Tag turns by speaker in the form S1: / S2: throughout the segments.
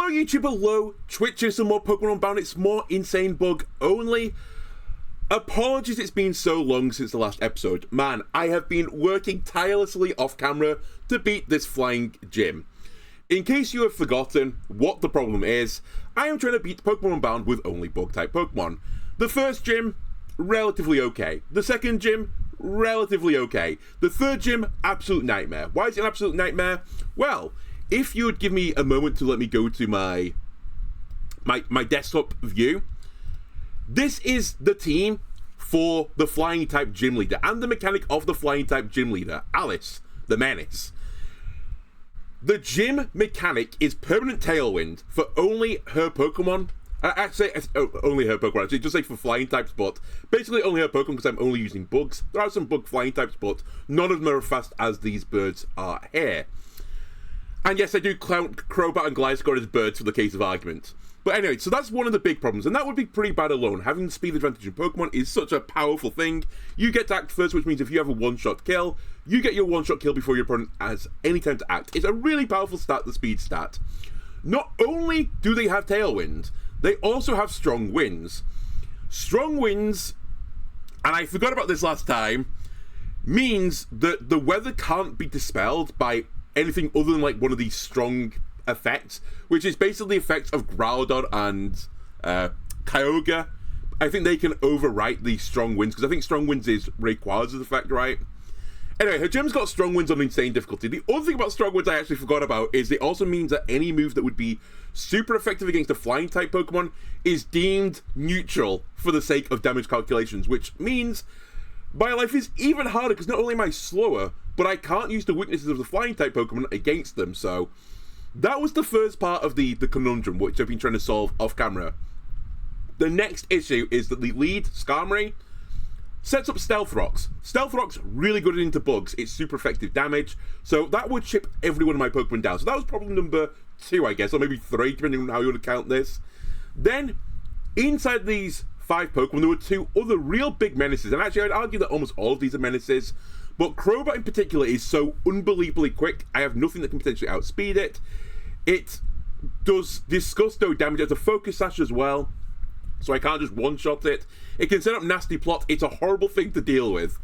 S1: Hello YouTube, hello Twitchers, some more Pokemon Unbound. It's more Insane Bug only. Apologies it's been so long since the last episode. Man, I have been working tirelessly off camera to beat this flying gym. In case you have forgotten what the problem is, I am trying to beat Pokemon Unbound with only bug type Pokemon. The first gym, relatively okay. The second gym, relatively okay. The third gym, absolute nightmare. Why is it an absolute nightmare? Well, if you would give me a moment to let me go to my desktop view, this is the team for the flying type gym leader and the mechanic of the flying type gym leader, Alice, the Menace. The gym mechanic is permanent tailwind for only her Pokemon. Actually, only her Pokemon. Actually, just say for flying types, but basically only her Pokemon because I'm only using bugs. There are some bug flying types, but none of them are as fast as these birds are here. And yes, I do count Crobat and Gliscor as birds for the case of argument. But anyway, so that's one of the big problems, and that would be pretty bad alone. Having the speed advantage in Pokemon is such a powerful thing. You get to act first, which means if you have a one-shot kill, you get your one-shot kill before your opponent has any time to act. It's a really powerful stat, the speed stat. Not only do they have Tailwind, they also have Strong Winds. Strong Winds, and I forgot about this last time, means that the weather can't be dispelled by anything other than like one of these strong effects, which is basically the effects of Groudon and Kyogre. I think they can overwrite these Strong Winds, because I think Strong Winds is Rayquaza's effect, right? Anyway, her gym's got Strong Winds on insane difficulty. The other thing about Strong Winds I actually forgot about is it also means that any move that would be super effective against a flying type Pokemon is deemed neutral for the sake of damage calculations, which means my life is even harder because not only am I slower, but I can't use the weaknesses of the flying type Pokemon against them. So that was the first part of the conundrum, which I've been trying to solve off camera. The next issue is that the lead, Skarmory, sets up Stealth Rocks. Stealth Rocks, really good into bugs. It's super effective damage. So that would chip every one of my Pokemon down. So that was problem number 2, I guess, or maybe 3, depending on how you want to count this. Then, inside these 5 Pokemon, there were 2 other real big menaces. And actually, I'd argue that almost all of these are menaces. But Crobat in particular is so unbelievably quick. I have nothing that can potentially outspeed it. It does Disgusto damage as a focus sash as well, so I can't just one-shot it. It can set up Nasty Plot. It's a horrible thing to deal with.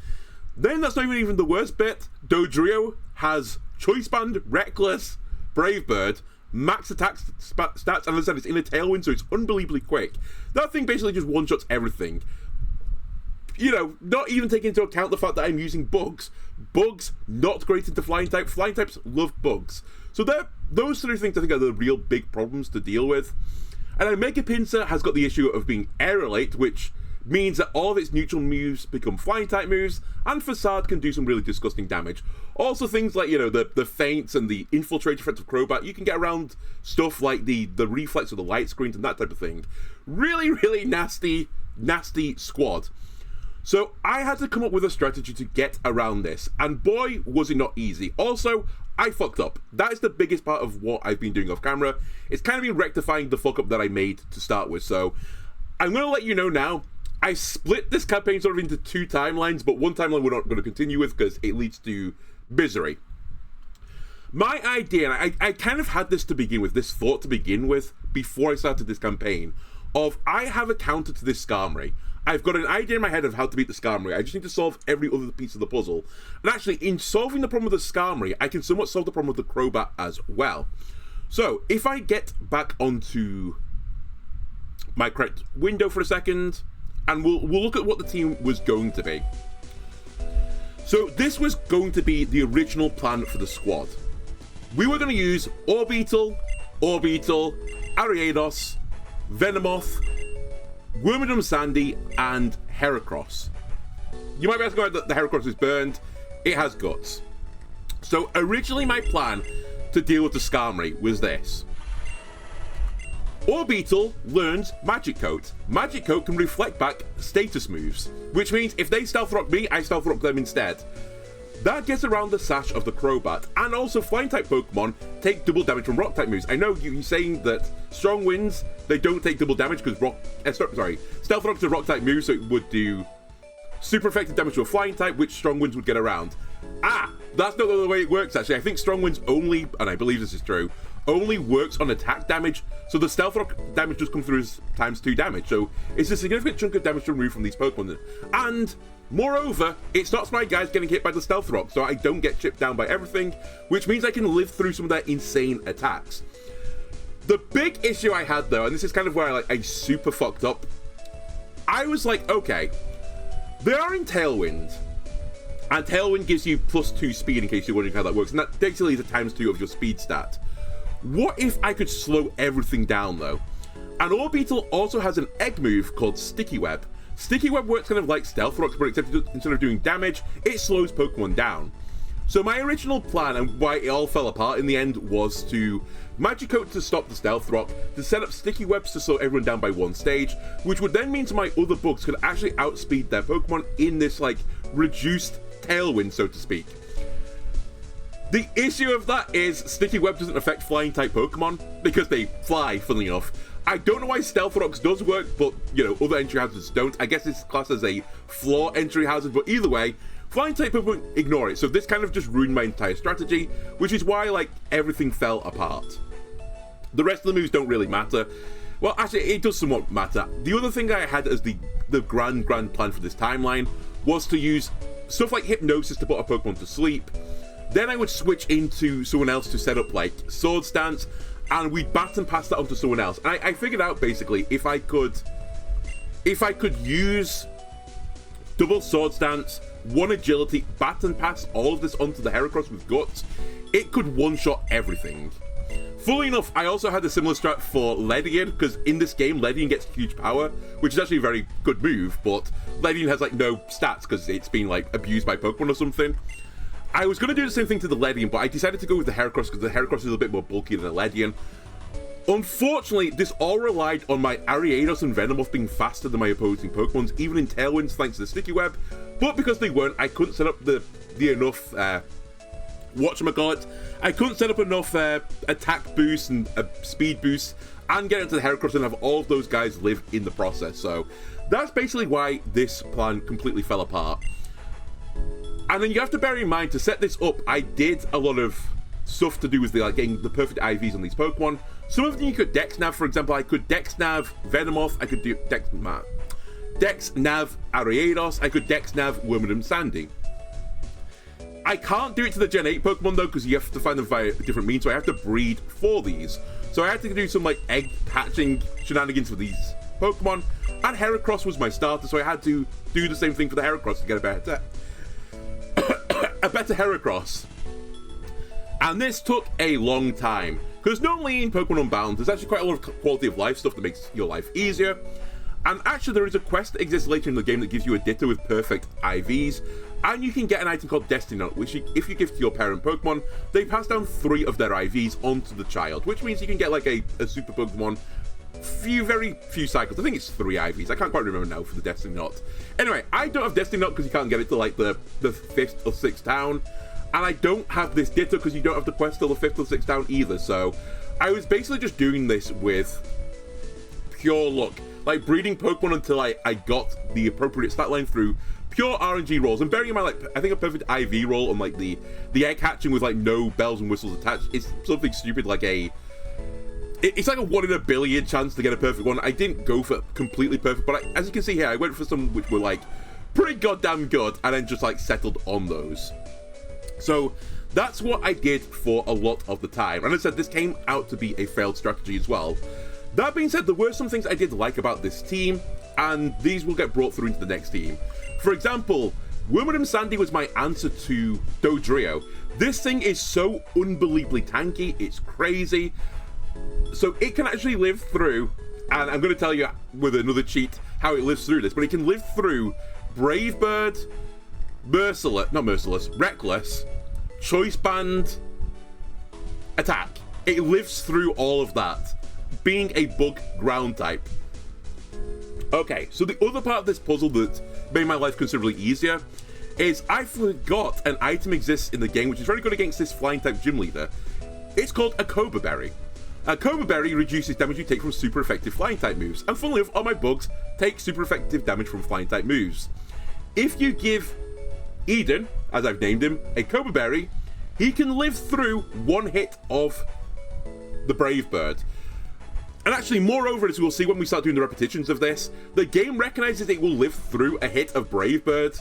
S1: Then that's not even the worst bit. Dodrio has Choice Band, Reckless, Brave Bird, max attack stats, and as I said, it's in a Tailwind, so it's unbelievably quick. That thing basically just one-shots everything. You know, not even taking into account the fact that I'm using bugs. Bugs, not great into flying type. Flying types love bugs. So those 3 things I think are the real big problems to deal with. And then Mega Pinsir has got the issue of being aerolate, which means that all of its neutral moves become flying type moves, and Facade can do some really disgusting damage. Also things like, you know, the feints and the infiltrate effect of Crobat, you can get around stuff like the reflex of the light screens and that type of thing. Really, really nasty squad. So I had to come up with a strategy to get around this, and boy, was it not easy. Also, I fucked up. That is the biggest part of what I've been doing off camera. It's kind of been rectifying the fuck up that I made to start with. So I'm going to let you know now, I split this campaign sort of into 2 timelines, but one timeline we're not going to continue with because it leads to misery. My idea, and I kind of had this to begin with, this thought to begin with, before I started this campaign, of I have a counter to this Skarmory. I've got an idea in my head of how to beat the Skarmory. I just need to solve every other piece of the puzzle. And actually, in solving the problem with the Skarmory, I can somewhat solve the problem with the Crobat as well. So, if I get back onto my correct window for a second, and we'll look at what the team was going to be. So, this was going to be the original plan for the squad. We were going to use Orbeetle, Ariados, Venomoth, Wormadam Sandy, and Heracross. You might be asking why the Heracross is burned. It has guts. So originally my plan to deal with the Skarmory was this. Orbeetle learns Magic Coat. Magic Coat can reflect back status moves, which means if they Stealth Rock me, I Stealth Rock them instead. That gets around the sash of the Crobat, and also flying type Pokemon take double damage from rock type moves. I know you're saying that Strong Winds, they don't take double damage because Stealth Rock's a rock type move, so it would do super effective damage to a flying type, which Strong Winds would get around. That's not the way it works actually. I think Strong Winds only, and I believe this is true, only works on attack damage, so the Stealth Rock damage just comes through as ×2 damage. So it's a significant chunk of damage to remove from these Pokemon. And moreover, it stops my guys getting hit by the Stealth Rock, so I don't get chipped down by everything, which means I can live through some of their insane attacks. The big issue I had though, and this is kind of where I super fucked up, I was like, okay, they are in Tailwind, and Tailwind gives you +2 speed in case you're wondering how that works, and that basically is a ×2 of your speed stat. What if I could slow everything down though? And Orbeetle also has an egg move called Sticky Web. Sticky Web works kind of like Stealth Rocks, but except instead of doing damage, it slows Pokemon down. So my original plan, and why it all fell apart in the end, was to Magicoat to stop the Stealth Rock, to set up Sticky Webs to slow everyone down by 1 stage, which would then mean to my other bugs could actually outspeed their Pokemon in this, like, reduced Tailwind, so to speak. The issue of that is Sticky Web doesn't affect flying-type Pokemon, because they fly, funnily enough. I don't know why Stealth Rocks does work, but, you know, other entry hazards don't. I guess it's classed as a flaw entry hazard, but either way, flying type Pokemon ignore it, so this kind of just ruined my entire strategy, which is why, like, everything fell apart. The rest of the moves don't really matter. Well, actually, it does somewhat matter. The other thing I had as the grand plan for this timeline was to use stuff like Hypnosis to put a Pokemon to sleep. Then I would switch into someone else to set up, like, Sword Stance, and we'd baton pass that onto someone else. And I figured out, basically, if I could use double Sword Stance, 1 agility, baton pass all of this onto the Heracross with Guts, it could one-shot everything. Fully enough, I also had a similar strat for Ledian, because in this game, Ledian gets huge power, which is actually a very good move, but Ledian has, like, no stats, because it's been, like, abused by Pokemon or something. I was going to do the same thing to the Ledian, but I decided to go with the Heracross, because the Heracross is a bit more bulky than the Ledian. Unfortunately, this all relied on my Ariados and Venomoth being faster than my opposing Pokemons, even in Tailwinds thanks to the Sticky Web, but because they weren't, I couldn't set up the enough, whatchamacallit, I couldn't set up enough attack boosts and speed boosts and get into the Heracross and have all of those guys live in the process. So that's basically why this plan completely fell apart. And then you have to bear in mind, to set this up, I did a lot of stuff to do with getting the perfect IVs on these Pokemon. Some of them you could Dex Nav, for example. I could Dex Nav Venomoth, I could do Dex Nav Ariados, I could Dex Nav Wormadam Sandy. I can't do it to the Gen 8 Pokemon though, because you have to find them via different means, so I have to breed for these. So I had to do some like egg hatching shenanigans for these Pokemon, and Heracross was my starter, so I had to do the same thing for the Heracross to get a better Heracross. And this took a long time, because normally in Pokemon Unbound, there's actually quite a lot of quality of life stuff that makes your life easier. And actually there is a quest that exists later in the game that gives you a Ditto with perfect IVs, and you can get an item called Destiny Knot, which if you give to your parent Pokemon, they pass down 3 of their IVs onto the child, which means you can get like a super Pokemon very few cycles. I think it's 3 IVs. I can't quite remember now for the Destiny Knot. Anyway, I don't have Destiny Knot because you can't get it to like the 5th or 6th town, and I don't have this Ditto because you don't have the quest till the 5th or 6th town either. So I was basically just doing this with pure luck, like breeding Pokemon until I got the appropriate stat line through pure RNG rolls. And bearing in mind, like, I think a perfect IV roll on like the egg hatching with like no bells and whistles attached is something stupid like it's like a 1 in a billion chance to get a perfect one. I didn't go for completely perfect, but as you can see here, I went for some which were like pretty goddamn good, and then just like settled on those. So that's what I did for a lot of the time. And as I said, this came out to be a failed strategy as well. That being said, there were some things I did like about this team, and these will get brought through into the next team. For example, Wormadam Sandy was my answer to Dodrio. This thing is so unbelievably tanky, it's crazy. So it can actually live through, and I'm going to tell you with another cheat how it lives through this, but it can live through Brave Bird, Reckless, Choice Band, Attack. It lives through all of that, being a bug ground type. Okay, so the other part of this puzzle that made my life considerably easier is I forgot an item exists in the game which is very good against this flying type gym leader. It's called a Cobra Berry. A Cobra Berry reduces damage you take from super effective flying type moves, and funnily enough, all my bugs take super effective damage from flying type moves. If you give Eden, as I've named him, a Cobra Berry, he can live through 1 hit of the Brave Bird. And actually, moreover, as we'll see when we start doing the repetitions of this, the game recognizes it will live through a hit of Brave Bird.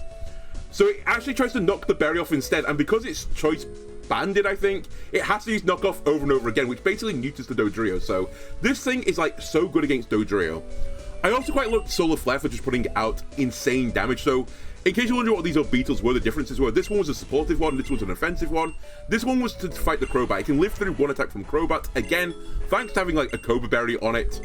S1: So it actually tries to knock the berry off instead, and because it's choice banded, I think, it has to use knockoff over and over again, which basically neuters the Dodrio. So this thing is like so good against Dodrio. I also quite loved Solar Flare for just putting out insane damage. So in case you're wondering what these orbitals were, the differences were, this one was a supportive one, this was an offensive one. This one was to fight the Crobat. It can live through one attack from Crobat, again, thanks to having like a Cobra Berry on it.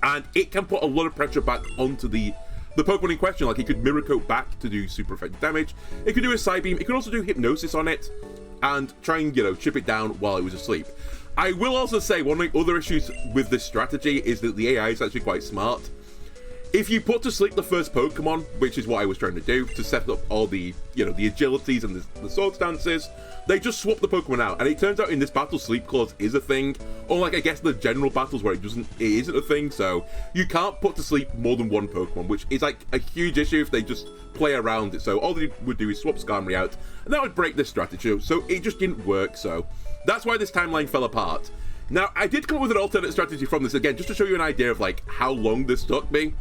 S1: And it can put a lot of pressure back onto the Pokemon in question. Like, it could Mirror Coat back to do super effective damage. It could do a Psybeam. It could also do Hypnosis on it and try and, you know, chip it down while it was asleep. I will also say one of the other issues with this strategy is that the AI is actually quite smart. If you put to sleep the first Pokemon, which is what I was trying to do, to set up all the, you know, the agilities and the sword stances, they just swap the Pokemon out. And it turns out in this battle, Sleep Clause is a thing. Unlike, I guess, the general battles where it isn't a thing. So you can't put to sleep more than one Pokemon, which is like a huge issue if they just play around it. So all they would do is swap Skarmory out, and that would break this strategy. So it just didn't work. So that's why this timeline fell apart. Now, I did come up with an alternate strategy from this, again, just to show you an idea of like how long this took me.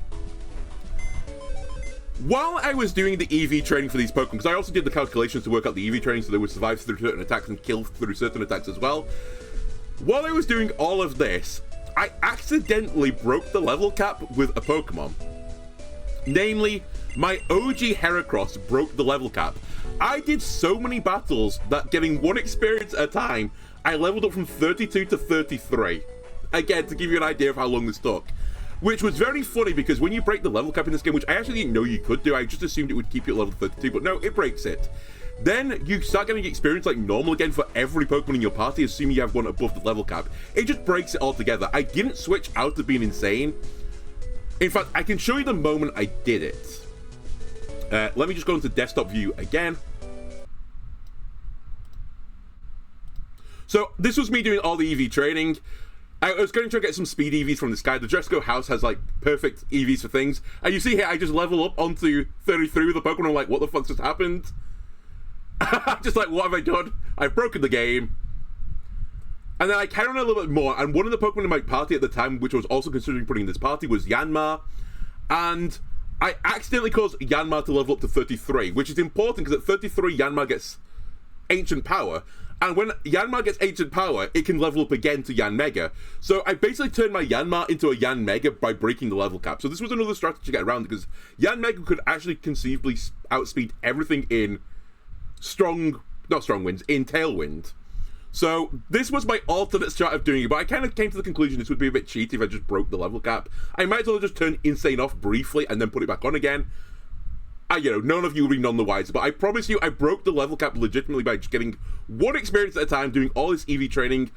S1: While I was doing the EV training for these Pokemon, because I also did the calculations to work out the EV training so they would survive through certain attacks and kill through certain attacks as well. While I was doing all of this, I accidentally broke the level cap with a Pokemon. Namely, my OG Heracross broke the level cap. I did so many battles that getting one experience at a time, I leveled up from 32 to 33. Again, to give you an idea of how long this took. Which was very funny because when you break the level cap in this game, which I actually didn't know you could do, I just assumed it would keep you at level 32, but no, it breaks it. Then you start getting experience like normal again for every Pokemon in your party, assuming you have one above the level cap. It just breaks it altogether. I didn't switch out of being insane. In fact, I can show you the moment I did it. Let me just go into desktop view again. So this was me doing all the EV training. I was going to try to get some speed EVs from this guy. The Dresco house has like perfect EVs for things. And you see here, I just level up onto 33 with the Pokemon. I'm like, what the fuck just happened? Just like, what have I done? I've broken the game. And then I carry on a little bit more. And one of the Pokemon in my party at the time, which I was also considering putting in this party, was Yanma. And I accidentally caused Yanma to level up to 33, which is important because at 33, Yanma gets Ancient Power. And when Yanma gets Ancient Power, it can level up again to Yanmega. So I basically turned my Yanma into a Yanmega by breaking the level cap. So this was another strategy to get around, because Yanmega could actually conceivably outspeed everything in in Tailwind. So this was my alternate strat of doing it, but I kind of came to the conclusion this would be a bit cheaty if I just broke the level cap. I might as well just turn Insane off briefly and then put it back on again. None of you will be none the wiser, but I promise you, I broke the level cap legitimately by just getting one experience at a time, doing all this EV training,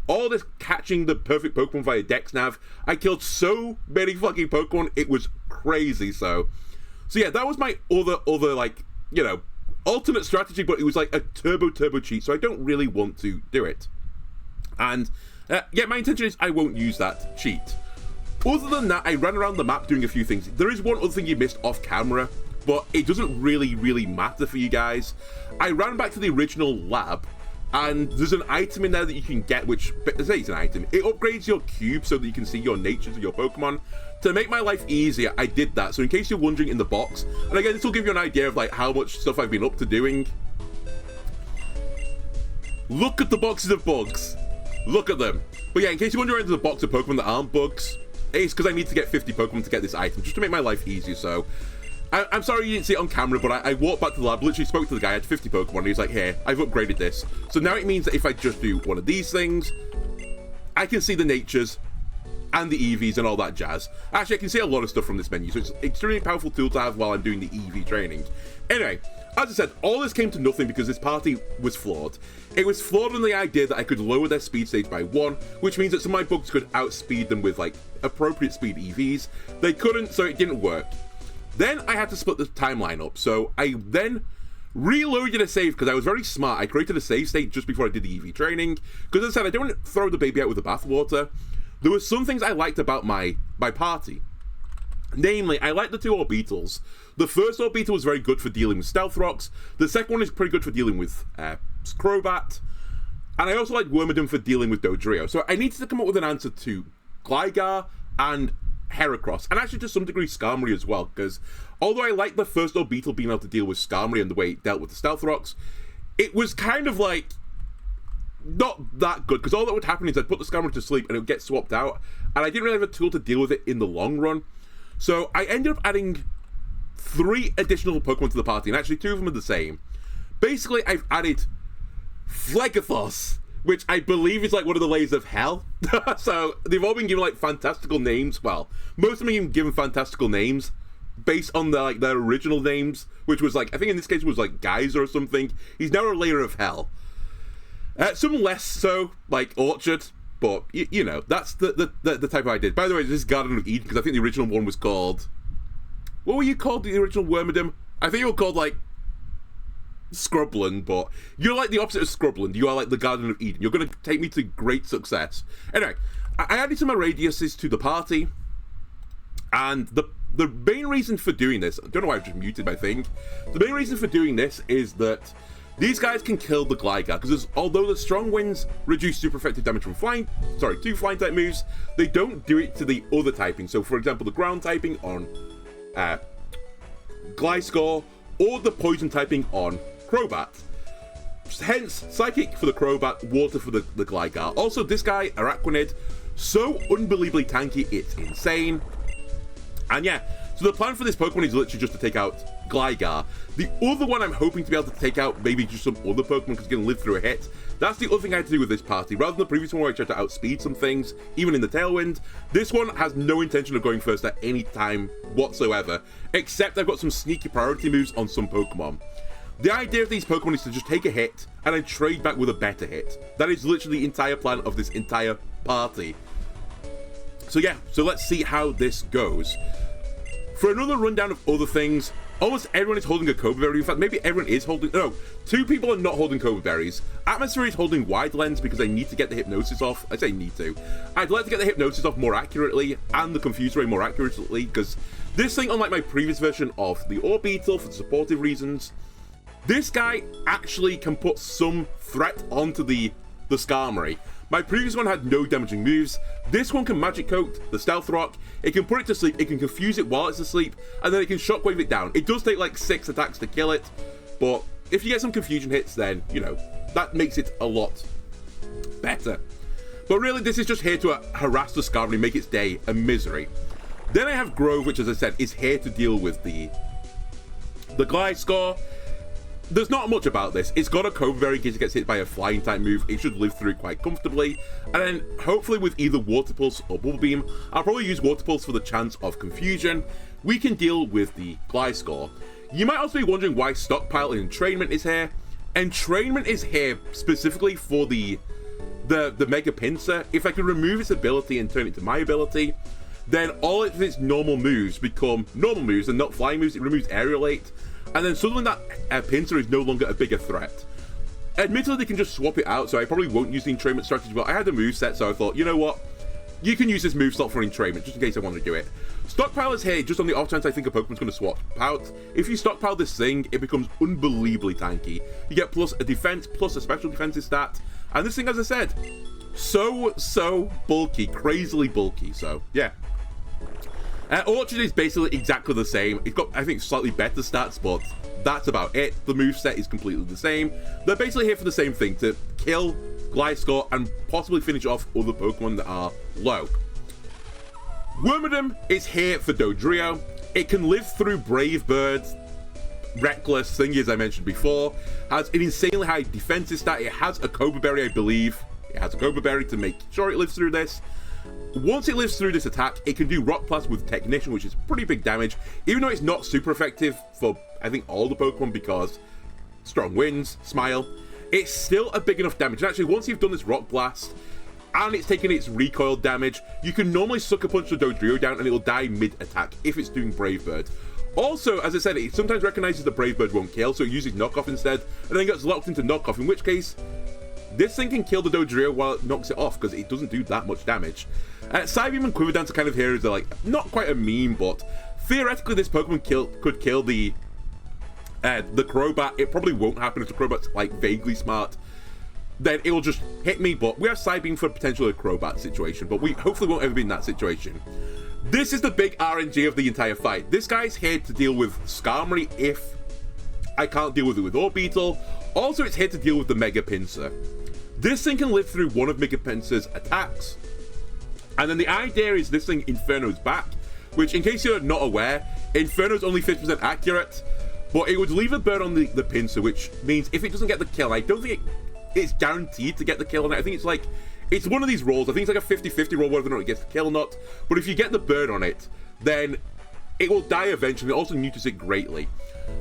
S1: all this catching the perfect Pokemon via Dex Nav. I killed so many fucking Pokemon, it was crazy. So yeah, that was my other like, alternate strategy, but it was like a turbo cheat, so I don't really want to do it. And yeah, my intention is I won't use that cheat. Other than that, I ran around the map doing a few things. There is one other thing you missed off camera, but it doesn't really matter for you guys. I ran back to the original lab, and there's an item in there that you can get, which, say it's an item, it upgrades your cube so that you can see your natures of your Pokemon. To make my life easier, I did that. So in case you're wondering, in the box, and again, this will give you an idea of like how much stuff I've been up to doing. Look at the boxes of bugs. Look at them. But yeah, in case you're wondering, there's a box of Pokemon that aren't bugs. It's because I need to get 50 Pokemon to get this item, just to make my life easier. So I'm sorry you didn't see it on camera, but I walked back to the lab, literally spoke to the guy, I had 50 Pokemon, and he was like, here, I've upgraded this. So now it means that if I just do one of these things, I can see the natures and the EVs and all that jazz. Actually, I can see a lot of stuff from this menu, so it's an extremely powerful tool to have while I'm doing the EV training. Anyway, as I said, all this came to nothing because this party was flawed. It was flawed on the idea that I could lower their speed stage by 1, which means that some of my bugs could outspeed them with, like, appropriate speed EVs. They couldn't, so it didn't work. Then I had to split the timeline up, so I then reloaded a save because I was very smart. I created a save state just before I did the EV training, because as I said, I don't want to throw the baby out with the bathwater. There were some things I liked about my party. Namely, I liked the 2 Orbitals. The first Orbital was very good for dealing with Stealth Rocks. The second one is pretty good for dealing with Crobat. And I also like Wormadam for dealing with Dodrio. So I needed to come up with an answer to Gligar and Heracross, and actually to some degree Skarmory as well, because although I like the first Orbeetle being able to deal with Skarmory and the way it dealt with the Stealth Rocks, it was kind of like not that good, because all that would happen is I'd put the Skarmory to sleep and it would get swapped out, and I didn't really have a tool to deal with it in the long run. So I ended up adding 3 additional Pokemon to the party, and actually 2 of them are the same. Basically, I've added Flegathos, which I believe is like one of the layers of hell. So they've all been given like fantastical names. Well, most of them have been given fantastical names based on their original names, which was like, I think in this case it was like Geyser or something. He's now a layer of hell. Some less so, like Orchard, but you know, that's the type I did. By the way, this is Garden of Eden, because I think the original one was called, what were you called, the original Wormadam? I think you were called like Scrubland, but you're like the opposite of Scrubland. You are like the Garden of Eden. You're going to take me to great success. Anyway, I added some Radiuses to the party, and the main reason for doing this, I don't know why I've just muted my thing. The main reason for doing this is that these guys can kill the Gligar, because although the strong winds reduce super effective damage from two flying type moves, they don't do it to the other typing. So for example, the ground typing on Gliscor, or the poison typing on Crobat. Hence, Psychic for the Crobat, Water for the Gligar. Also, this guy, Araquanid, so unbelievably tanky, it's insane. And yeah, so the plan for this Pokemon is literally just to take out Gligar. The other one I'm hoping to be able to take out maybe just some other Pokemon because it's going to live through a hit. That's the other thing I had to do with this party. Rather than the previous one where I tried to outspeed some things, even in the Tailwind, this one has no intention of going first at any time whatsoever, except I've got some sneaky priority moves on some Pokemon. The idea of these Pokemon is to just take a hit and then trade back with a better hit. That is literally the entire plan of this entire party. So yeah, so let's see how this goes. For another rundown of other things, almost everyone is holding a Cobra Berry. In fact, maybe everyone is holding... No, 2 people are not holding Cobra Berries. Atmosphere is holding Wide Lens because I need to get the Hypnosis off. I say need to. I'd like to get the Hypnosis off more accurately and the Confuse Ray more accurately, because this thing, unlike my previous version of the Orbeetle for supportive reasons, this guy actually can put some threat onto the Skarmory. My previous one had no damaging moves. This one can Magic Coat the Stealth Rock, it can put it to sleep, it can confuse it while it's asleep, and then it can Shockwave it down. It does take like 6 attacks to kill it, but if you get some confusion hits, then, you know, that makes it a lot better. But really, this is just here to harass the Skarmory, make its day a misery. Then I have Grove, which, as I said, is here to deal with the Gliscor. There's not much about this. It's got a Cobra Berry in case it gets hit by a flying type move. It should live through it quite comfortably. And then hopefully with either Water Pulse or Bubble Beam, I'll probably use Water Pulse for the chance of confusion. We can deal with the Gliscor. You might also be wondering why Stockpile and Entrainment is here. Entrainment is here specifically for the Mega Pinsir. If I can remove its ability and turn it to my ability, then all of its normal moves become normal moves and not flying moves. It removes Aerial 8. And then suddenly that Pinsir is no longer a bigger threat. Admittedly, they can just swap it out, so I probably won't use the Entrainment strategy, but I had a moveset, so I thought, you know what? You can use this move slot for Entrainment, just in case I want to do it. Stockpile is here, just on the off chance I think a Pokemon's going to swap out. If you stockpile this thing, it becomes unbelievably tanky. You get plus a defense, plus a special defensive stat. And this thing, as I said, so bulky, crazily bulky, so yeah. Orchard is basically exactly the same. It's got, I think, slightly better stats, but that's about it. The moveset is completely the same. They're basically here for the same thing, to kill Gliscor and possibly finish off other Pokemon that are low. Wormadam is here for Dodrio. It can live through Brave Bird, Reckless, Thingy, as I mentioned before. Has an insanely high defensive stat. It has a Cobra Berry, I believe. It has a Cobra Berry to make sure it lives through this. Once it lives through this attack, it can do Rock Blast with Technician, which is pretty big damage, even though it's not super effective for, I think, all the Pokemon, because Strong Winds, Smile, it's still a big enough damage. And actually, once you've done this Rock Blast, and it's taken its recoil damage, you can normally Sucker Punch the Dodrio down, and it'll die mid-attack if it's doing Brave Bird. Also, as I said, it sometimes recognizes that Brave Bird won't kill, so it uses Knockoff instead, and then gets locked into Knockoff, in which case, this thing can kill the Dodrio while it knocks it off, because it doesn't do that much damage. Psybeam and Quiver Dance are kind of here as they're like, not quite a meme, but theoretically this Pokemon could kill the Crobat. It probably won't happen if the Crobat's like vaguely smart. then it will just hit me. But we have side beam for potentially a Crobat situation, but we hopefully won't ever be in that situation. This is the big RNG of the entire fight. This guy's here to deal with Skarmory if I can't deal with it with Orbeetle. Also, it's here to deal with the Mega Pinsir. This thing can live through one of Mega Pinsir's attacks. And then the idea is this thing Inferno's back, which, in case you're not aware, Inferno's only 50% accurate, but it would leave a burn on the Pinsir, which means if it doesn't get the kill, I don't think it's guaranteed to get the kill on it. I think it's one of these rolls. I think it's like a 50-50 roll whether or not it gets the kill or not. But if you get the burn on it, then it will die eventually. It also neuters it greatly.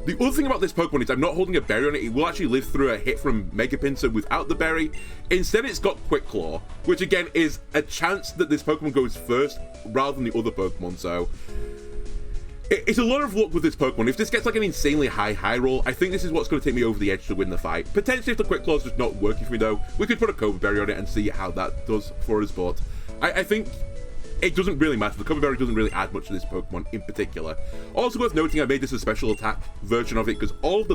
S1: The other thing about this Pokemon is I'm not holding a berry on it. It will actually live through a hit from Mega Pinsir without the berry. Instead, it's got Quick Claw, which again is a chance that this Pokemon goes first rather than the other Pokemon. So it's a lot of luck with this Pokemon. If this gets like an insanely high roll, I think this is what's going to take me over the edge to win the fight. Potentially, if the Quick Claw is just not working for me though, we could put a Cobra Berry on it and see how that does for us. But I think it doesn't really matter. The Cobra Berry doesn't really add much to this Pokemon in particular. Also worth noting, I made this a special attack version of it because almost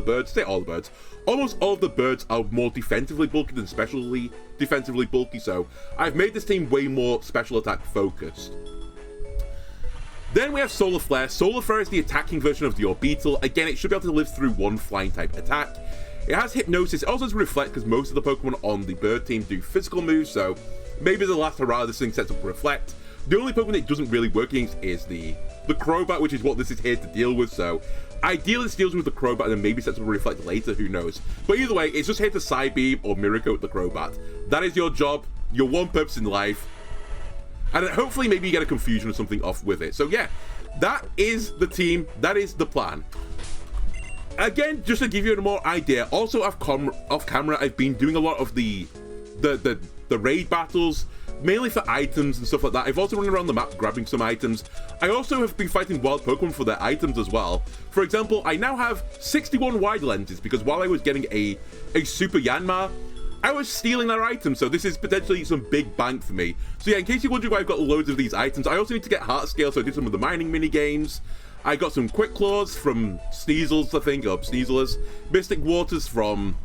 S1: all of the birds are more defensively bulky than specially defensively bulky. So I've made this team way more special attack focused. Then we have Solar Flare. Solar Flare is the attacking version of the Orbeetle. Again, it should be able to live through one flying type attack. It has Hypnosis. It also has Reflect because most of the Pokemon on the bird team do physical moves. So maybe the last hurrah this thing sets up Reflect. The only Pokemon it doesn't really work against is the Crobat, which is what this is here to deal with. So ideally this deals with the Crobat and then maybe sets up a Reflect later, who knows. But either way, it's just here to Side Beam or Mirror Coat the Crobat. That is your job, your one purpose in life. And then hopefully maybe you get a Confusion or something off with it. So yeah, that is the team, that is the plan. Again, just to give you a more idea, also off camera, I've been doing a lot of the raid battles, mainly for items and stuff like that. I've also run around the map grabbing some items. I also have been fighting wild Pokemon for their items as well. For example, I now have 61 wide lenses because while I was getting a Super Yanma, I was stealing their items, so this is potentially some big bank for me. So yeah, in case you're wondering why I've got loads of these items, I also need to get Heart Scale, so I did some of the mining mini games. I got some Quick Claws from Sneasels, I think, or Sneaselers. Mystic Waters from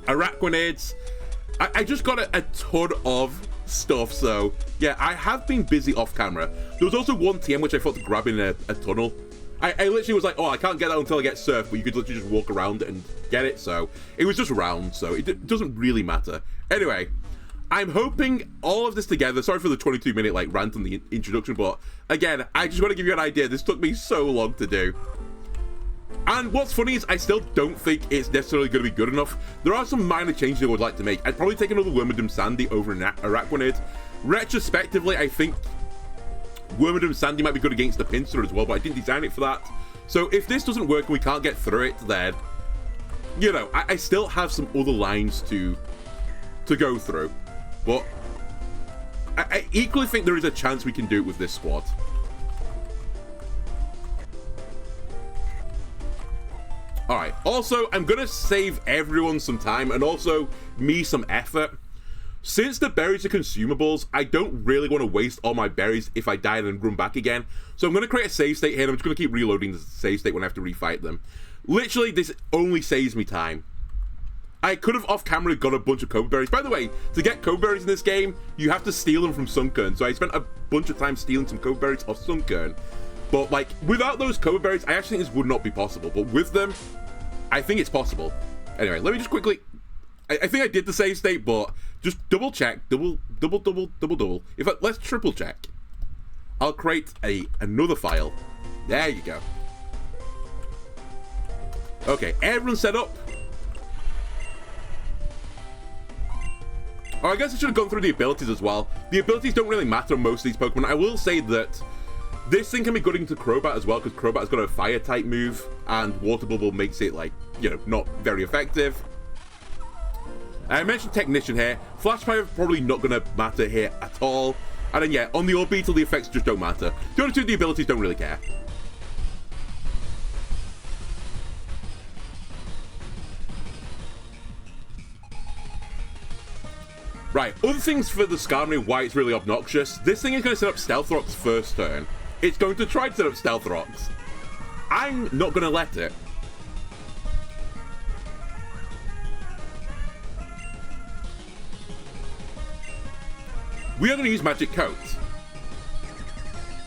S1: Araquanids. I just got a ton of stuff, so yeah, I have been busy off camera. There was also one TM which I thought to grab in a tunnel. I literally was like, oh, I can't get that until I get Surf, but you could literally just walk around and get it, so it was just round, so it doesn't really matter. Anyway, I'm hoping all of this together, sorry for the 22-minute like rant on the introduction, but again, I just want to give you an idea. This took me so long to do. And what's funny is I still don't think it's necessarily going to be good enough. There are some minor changes I would like to make. I'd probably take another Wormadam Sandy over an Araquanid. Retrospectively, I think Wormadam Sandy might be good against the Pinsir as well, but I didn't design it for that. So if this doesn't work and we can't get through it, then, you know, I still have some other lines to go through. But I equally think there is a chance we can do it with this squad. Alright, also, I'm going to save everyone some time and also me some effort. Since the berries are consumables, I don't really want to waste all my berries if I die and then run back again. So I'm going to create a save state here, and I'm just going to keep reloading the save state when I have to refight them. Literally, this only saves me time. I could have off-camera got a bunch of Cobra Berries. By the way, to get Cobra Berries in this game, you have to steal them from Sunkern. So I spent a bunch of time stealing some Cobra Berries off Sunkern. But, like, without those Cobra Berries, I actually think this would not be possible. But with them, I think it's possible. Anyway, let me just quickly... I think I did the save state, but just double check. Double. In fact, let's triple check. I'll create another file. There you go. Okay, everyone's set up. Oh, I guess I should have gone through the abilities as well. The abilities don't really matter on most of these Pokemon. I will say that this thing can be good into Crobat as well, because Crobat's got a fire type move, and Water Bubble makes it, like, you know, not very effective. I mentioned Technician here. Flash Fire probably not going to matter here at all. And then, yeah, on the Orbeetle, the effects just don't matter. The other two, the abilities don't really care. Right, other things for the Skarmory, why it's really obnoxious. This thing is going to set up Stealth Rock's first turn. It's going to try to set up Stealth Rocks. I'm not going to let it. we are going to use Magic Coat.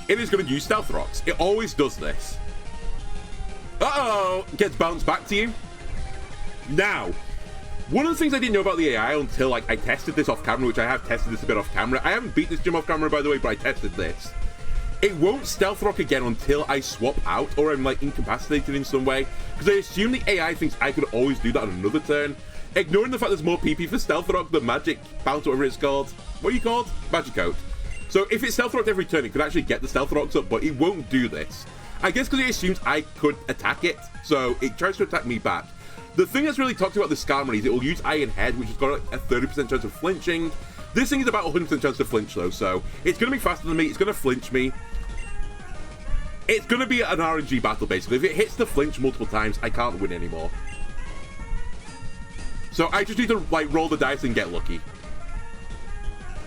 S1: It is going to use Stealth Rocks. It always does this. Uh-oh! Gets bounced back to you. Now, one of the things I didn't know about the AI until like I tested this off camera, which I have tested this a bit off camera. I haven't beat this gym off camera, by the way, but I tested this. It won't Stealth Rock again until I swap out or I'm like incapacitated in some way. Because I assume the AI thinks I could always do that on another turn. Ignoring the fact there's more PP for Stealth Rock than Magic Bounce, whatever it's called. What are you called? Magic Coat. So if it's Stealth Rocked every turn, it could actually get the Stealth Rocks up, but it won't do this. I guess because it assumes I could attack it, so it tries to attack me back. The thing that's really talked about the Skarmory is it will use Iron Head, which has got a 30% chance of flinching. This thing is about 100% chance to flinch though, so it's going to be faster than me, it's going to flinch me. It's going to be an RNG battle basically. If it hits the flinch multiple times, I can't win anymore. So I just need to like roll the dice and get lucky.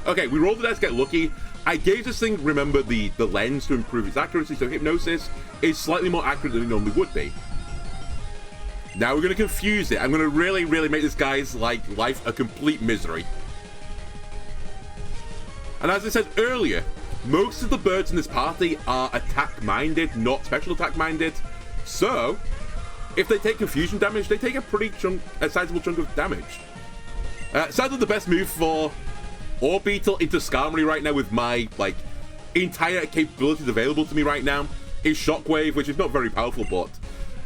S1: Okay, we rolled the dice, get lucky. I gave this thing, remember, the lens to improve its accuracy, so Hypnosis is slightly more accurate than it normally would be. Now we're going to confuse it. I'm going to really, really make this guy's like life a complete misery. And as I said earlier, most of the birds in this party are attack-minded, not special attack-minded. So, if they take confusion damage, they take a sizable chunk of damage. Sadly, the best move for Orbeetle into Skarmory right now with my, like, entire capabilities available to me right now is Shockwave, which is not very powerful, but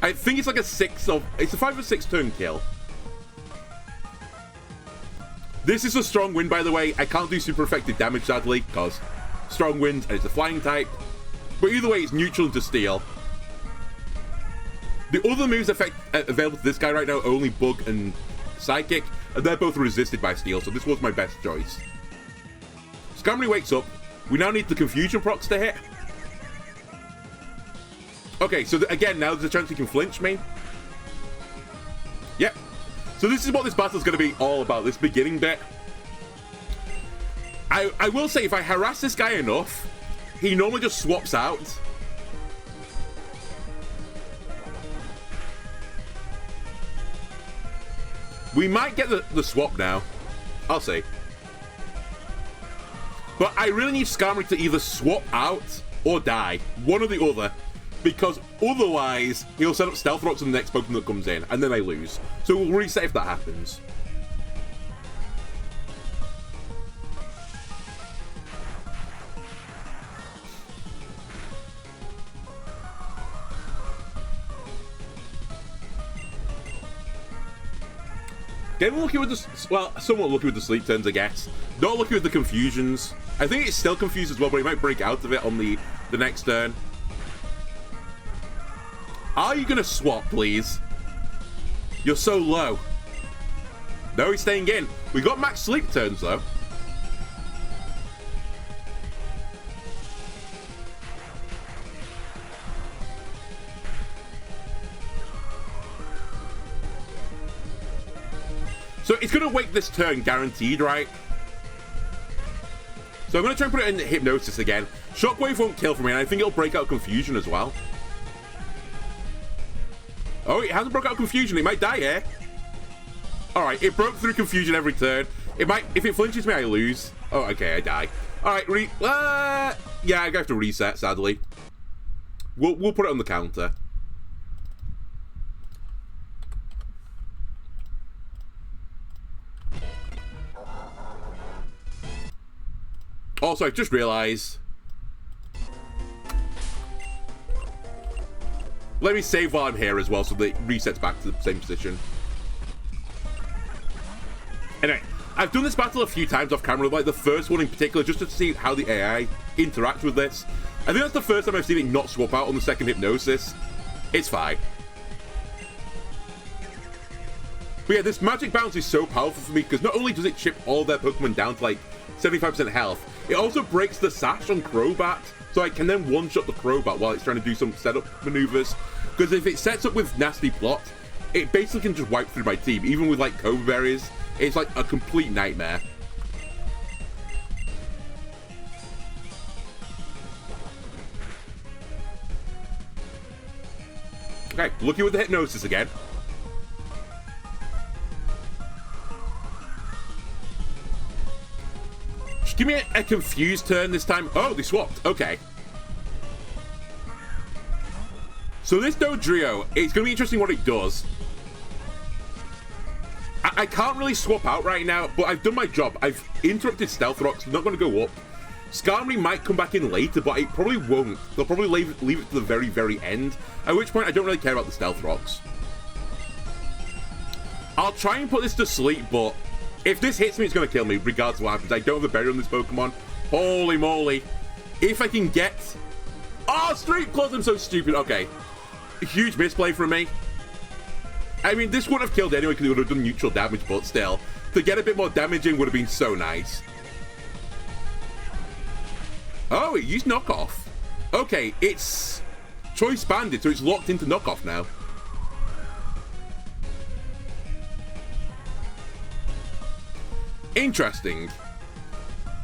S1: I think it's like it's a 5 or 6 turn kill. This is a strong wind, by the way. I can't do super effective damage, sadly, because strong wind and it's a flying type. But either way, it's neutral into steel. The other moves available to this guy right now are only Bug and Psychic, and they're both resisted by steel, so this was my best choice. Skarmory wakes up. We now need the confusion procs to hit. Okay, so again, now there's a chance he can flinch me. Yep. So this is what this battle is going to be all about, this beginning bit. I will say, if I harass this guy enough, he normally just swaps out. We might get the swap now. I'll see. But I really need Skarmory to either swap out or die. One or the other. Because otherwise, he'll set up Stealth Rocks on the next Pokemon that comes in, and then I lose. So we'll reset if that happens. Getting lucky with the, well, somewhat lucky with the sleep turns, I guess. Not lucky with the confusions. I think it's still confused as well, but he might break out of it on the next turn. Are you going to swap, please? You're so low. No, he's staying in. We got max sleep turns, though. So it's going to wake this turn, guaranteed, right? So I'm going to try and put it in Hypnosis again. Shockwave won't kill for me, and I think it'll break out Confusion as well. Oh, it hasn't broke out Confusion. It might die here. Alright, it broke through Confusion every turn. It might, if it flinches me, I lose. Oh, okay, I die. Alright, yeah, I have to reset, sadly. We'll put it on the counter. Also, I just realised. Let me save while I'm here as well, so that it resets back to the same position. Anyway, I've done this battle a few times off camera, like the first one in particular, just to see how the AI interacts with this. I think that's the first time I've seen it not swap out on the second Hypnosis. It's fine. But yeah, this Magic Bounce is so powerful for me, because not only does it chip all their Pokemon down to like 75% health, it also breaks the sash on Crobat, so I can then one-shot the Crobat while it's trying to do some setup maneuvers. Because if it sets up with Nasty Plot, it basically can just wipe through my team. Even with like Cobra Berries, it's like a complete nightmare. Okay, lucky with the Hypnosis again. Just give me a confused turn this time. Oh, they swapped. Okay. So this Dodrio, it's going to be interesting what it does. I can't really swap out right now, but I've done my job. I've interrupted Stealth Rocks. They're not going to go up. Skarmory might come back in later, but it probably won't. They'll probably leave it to the very, very end, at which point I don't really care about the Stealth Rocks. I'll try and put this to sleep, but if this hits me, it's going to kill me, regardless of what happens. I don't have a berry on this Pokemon. Holy moly. If I can get... Oh, Street Claws, I'm so stupid. Okay. A huge misplay from me. I mean, this wouldn't have killed anyway because it would have done neutral damage, but still. To get a bit more damage in would have been so nice. Oh, it used knockoff. Okay, it's choice banded, so it's locked into knockoff now. Interesting.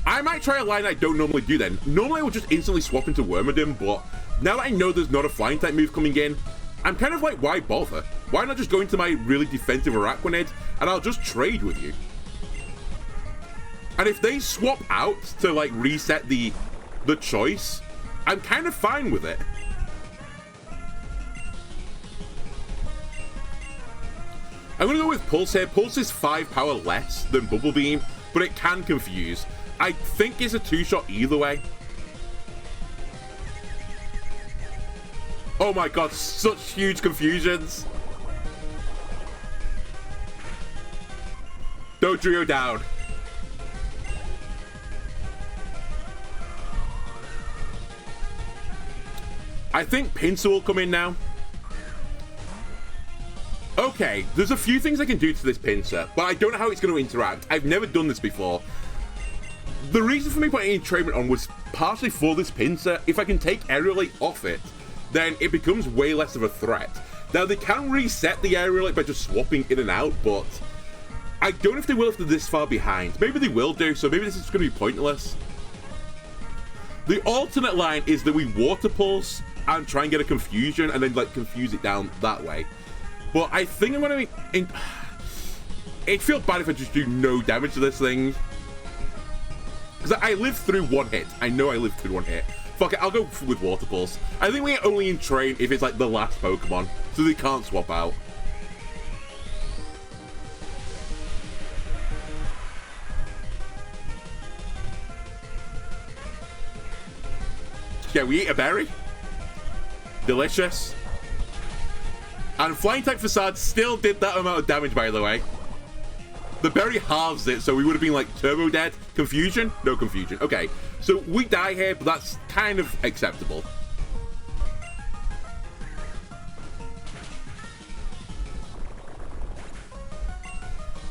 S1: I might try a line I don't normally do then. Normally I would just instantly swap into Wormadam, but now that I know there's not a flying type move coming in, I'm kind of like, why bother? Why not just go into my really defensive Araquanid and I'll just trade with you? And if they swap out to like reset the choice, I'm kind of fine with it. I'm going to go with Pulse here. Pulse is 5 power less than Bubble Beam, but it can confuse. I think it's a 2-shot either way. Oh my god, such huge confusions. Dodrio down. I think Pinsir will come in now. Okay, there's a few things I can do to this Pinsir, but I don't know how it's going to interact. I've never done this before. The reason for me putting entrainment on was partially for this Pinsir. If I can take Aerialate off it, then it becomes way less of a threat. Now, they can reset the Aerialate by just swapping in and out, but I don't know if they will if they're this far behind. Maybe they will do, so maybe this is going to be pointless. The alternate line is that we Water Pulse and try and get a confusion and then like confuse it down that way. But I think I'm going to... It'd feel bad if I just do no damage to this thing. Because I lived through one hit. I know I lived through one hit. Fuck it, I'll go with Water Pulse. I think we only entrain if it's like the last Pokemon, so they can't swap out. Yeah, we eat a berry. Delicious. And Flying type Facade still did that amount of damage, by the way. The berry halves it, so we would have been like turbo dead. Confusion? No confusion. Okay, so we die here, but that's kind of acceptable.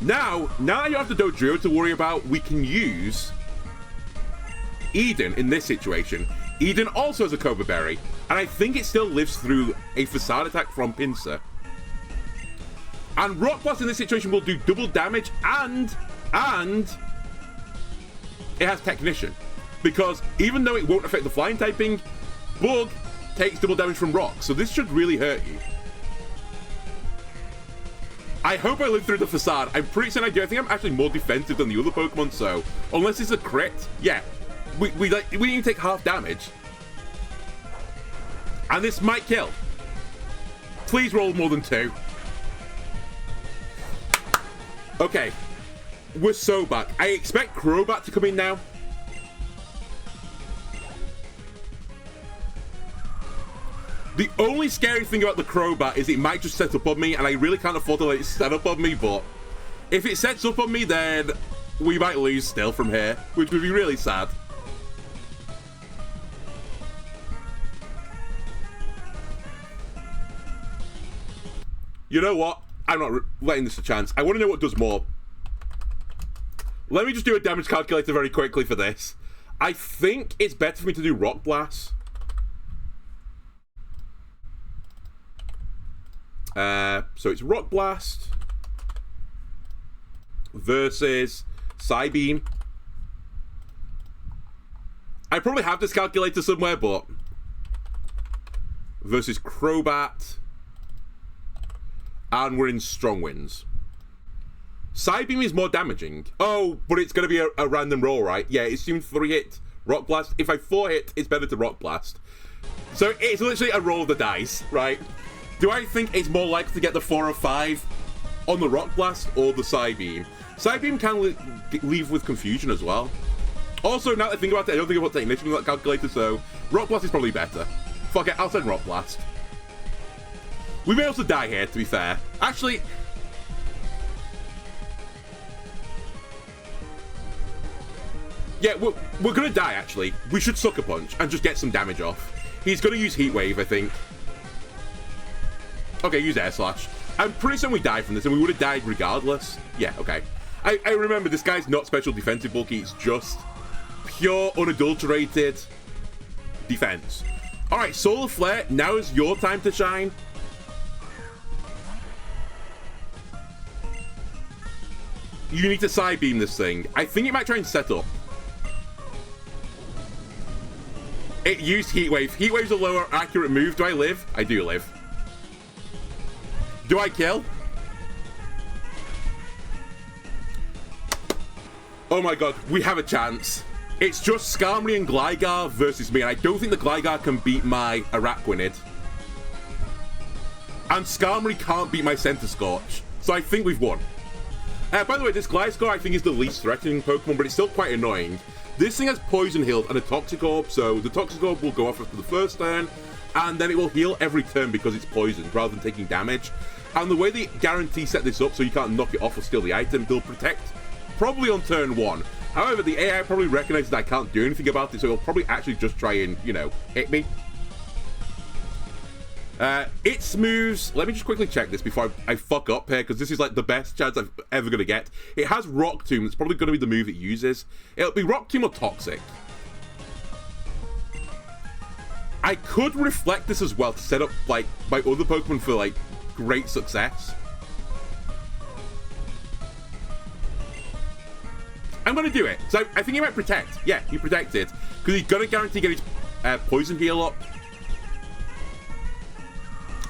S1: Now you have the Dodrio to worry about, we can use Eden in this situation. Eden also has a Cobra Berry, and I think it still lives through a Facade attack from Pinsir. And Rock Blast in this situation will do double damage, and it has Technician. Because even though it won't affect the flying typing, Bug takes double damage from Rock, so this should really hurt you. I hope I live through the Facade. I'm pretty certain I do. I think I'm actually more defensive than the other Pokemon, so unless it's a crit, yeah, we didn't even take half damage. And this might kill. Please roll more than 2. Okay, we're so back. I expect Crobat to come in now. The only scary thing about the Crobat is it might just set up on me, and I really can't afford to let it set up on me, but if it sets up on me, then we might lose still from here, which would be really sad. You know what? I'm not letting this a chance. I want to know what does more. Let me just do a damage calculator very quickly for this. I think it's better for me to do Rock Blast. So it's Rock Blast versus Psybeam. I probably have this calculator somewhere, but versus Crobat. And we're in Strong Winds. Psybeam is more damaging. Oh, but it's going to be a random roll, right? Yeah, it assumes 3-hit Rock Blast. If I 4-hit, it's better to Rock Blast. So it's literally a roll of the dice, right? Do I think it's more likely to get the 4 or 5 on the Rock Blast or the Psybeam? Psybeam can leave with confusion as well. Also, now that I think about it, I don't think about Technician in that calculator, so Rock Blast is probably better. Fuck it, I'll send Rock Blast. We may also die here, to be fair. Actually... yeah, we're gonna die, actually. We should Sucker Punch and just get some damage off. He's gonna use Heat Wave, I think. Okay, use Air Slash. I'm pretty certain we died from this, and we would have died regardless. Yeah, okay. I remember, this guy's not special defensive bulky, it's just pure, unadulterated defense. Alright, Solar Flare, now is your time to shine. You need to Psybeam this thing. I think it might try and set up. It used Heat Wave. Heat Wave's a lower accurate move. Do I live? I do live. Do I kill? Oh my god, we have a chance. It's just Skarmory and Gligar versus me, and I don't think the Gligar can beat my Araquanid. And Skarmory can't beat my Centiskorch, so I think we've won. By the way, this Gliscor I think is the least threatening Pokemon, but it's still quite annoying. This thing has Poison Healed and a Toxic Orb, so the Toxic Orb will go off after the first turn, and then it will heal every turn because it's poisoned, rather than taking damage. And the way they guarantee set this up so you can't knock it off or steal the item, they'll protect probably on turn 1. However, the AI probably recognizes that I can't do anything about it, so it'll probably actually just try and, you know, hit me. Its moves, let me just quickly check this before I fuck up here, because this is like the best chance I'm ever going to get. It has Rock Tomb, that's probably going to be the move it uses. It'll be Rock Tomb or Toxic. I could Reflect this as well to set up like my other Pokemon for like great success. I'm going to do it. So I think he might Protect. Yeah, he protected. Because he's going to guarantee get his Poison Heal up.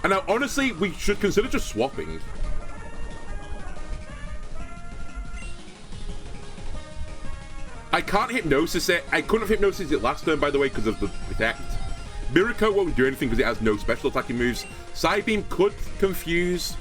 S1: And now, honestly, we should consider just swapping. I can't Hypnosis it. I couldn't have Hypnosis it last turn, by the way, because of the Protect. Miracle won't do anything because it has no special attacking moves. Psybeam could confuse.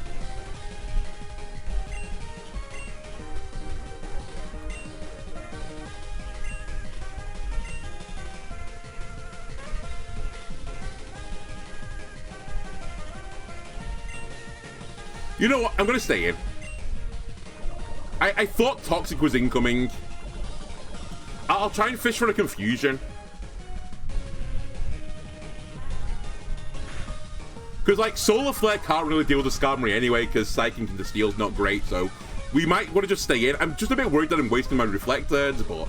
S1: You know what? I'm going to stay in. I thought Toxic was incoming. I'll try and fish for a confusion. Because, like, Solar Flare can't really deal with the Skarmory anyway, because Psychic into Steel's not great, so we might want to just stay in. I'm just a bit worried that I'm wasting my Reflectors, but...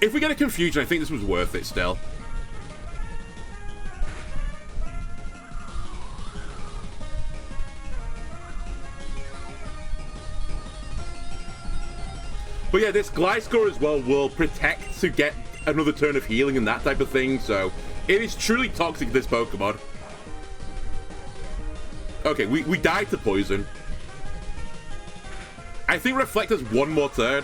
S1: if we get a confusion, I think this was worth it still. But yeah, this Gliscor as well will protect to get another turn of healing and that type of thing, so it is truly toxic, this Pokemon. Okay, we died to Poison. I think Reflect has one more turn.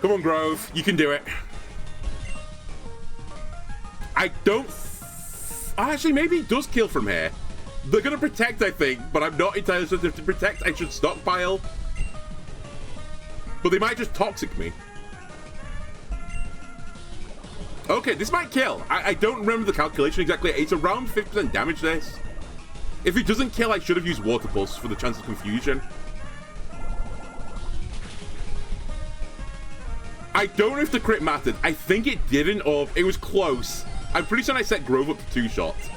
S1: Come on, Grove. You can do it. I don't... actually, maybe it does kill from here. They're going to Protect, I think, but I'm not entirely certain. If to Protect, I should stockpile. But they might just Toxic me. Okay, this might kill. I don't remember the calculation exactly. It's around 50% damage, this. If it doesn't kill, I should have used Water Pulse for the chance of confusion. I don't know if the crit mattered. I think it didn't, or it was close. I'm pretty certain I set Grove up to 2 shots.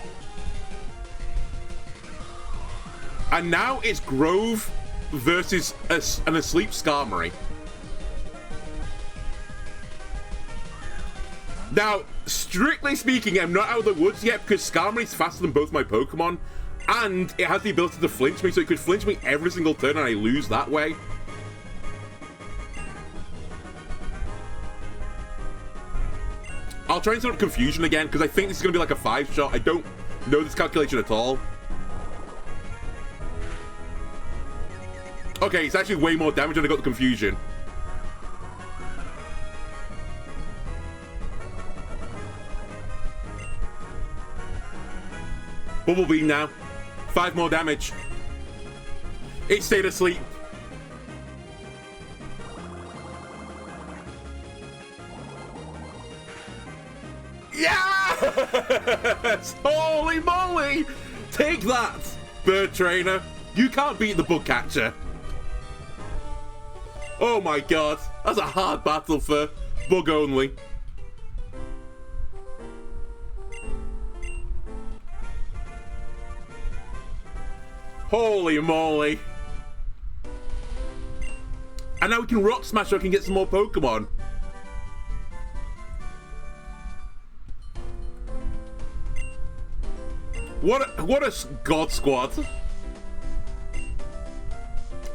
S1: And now it's Grove versus an Asleep Skarmory. Now, strictly speaking, I'm not out of the woods yet because Skarmory's faster than both my Pokemon, and it has the ability to flinch me, so it could flinch me every single turn and I lose that way. I'll try and set up confusion again because I think this is going to be like a 5-shot. I don't know this calculation at all. Okay, it's actually way more damage when I got the confusion. Bubble Beam now. 5 more damage. It stayed asleep. Yes! Holy moly! Take that, Bird Trainer. You can't beat the Bug Catcher. Oh my god. That's a hard battle for Bug only. Holy moly. And now we can Rock Smash so I can get some more Pokemon. What a god squad.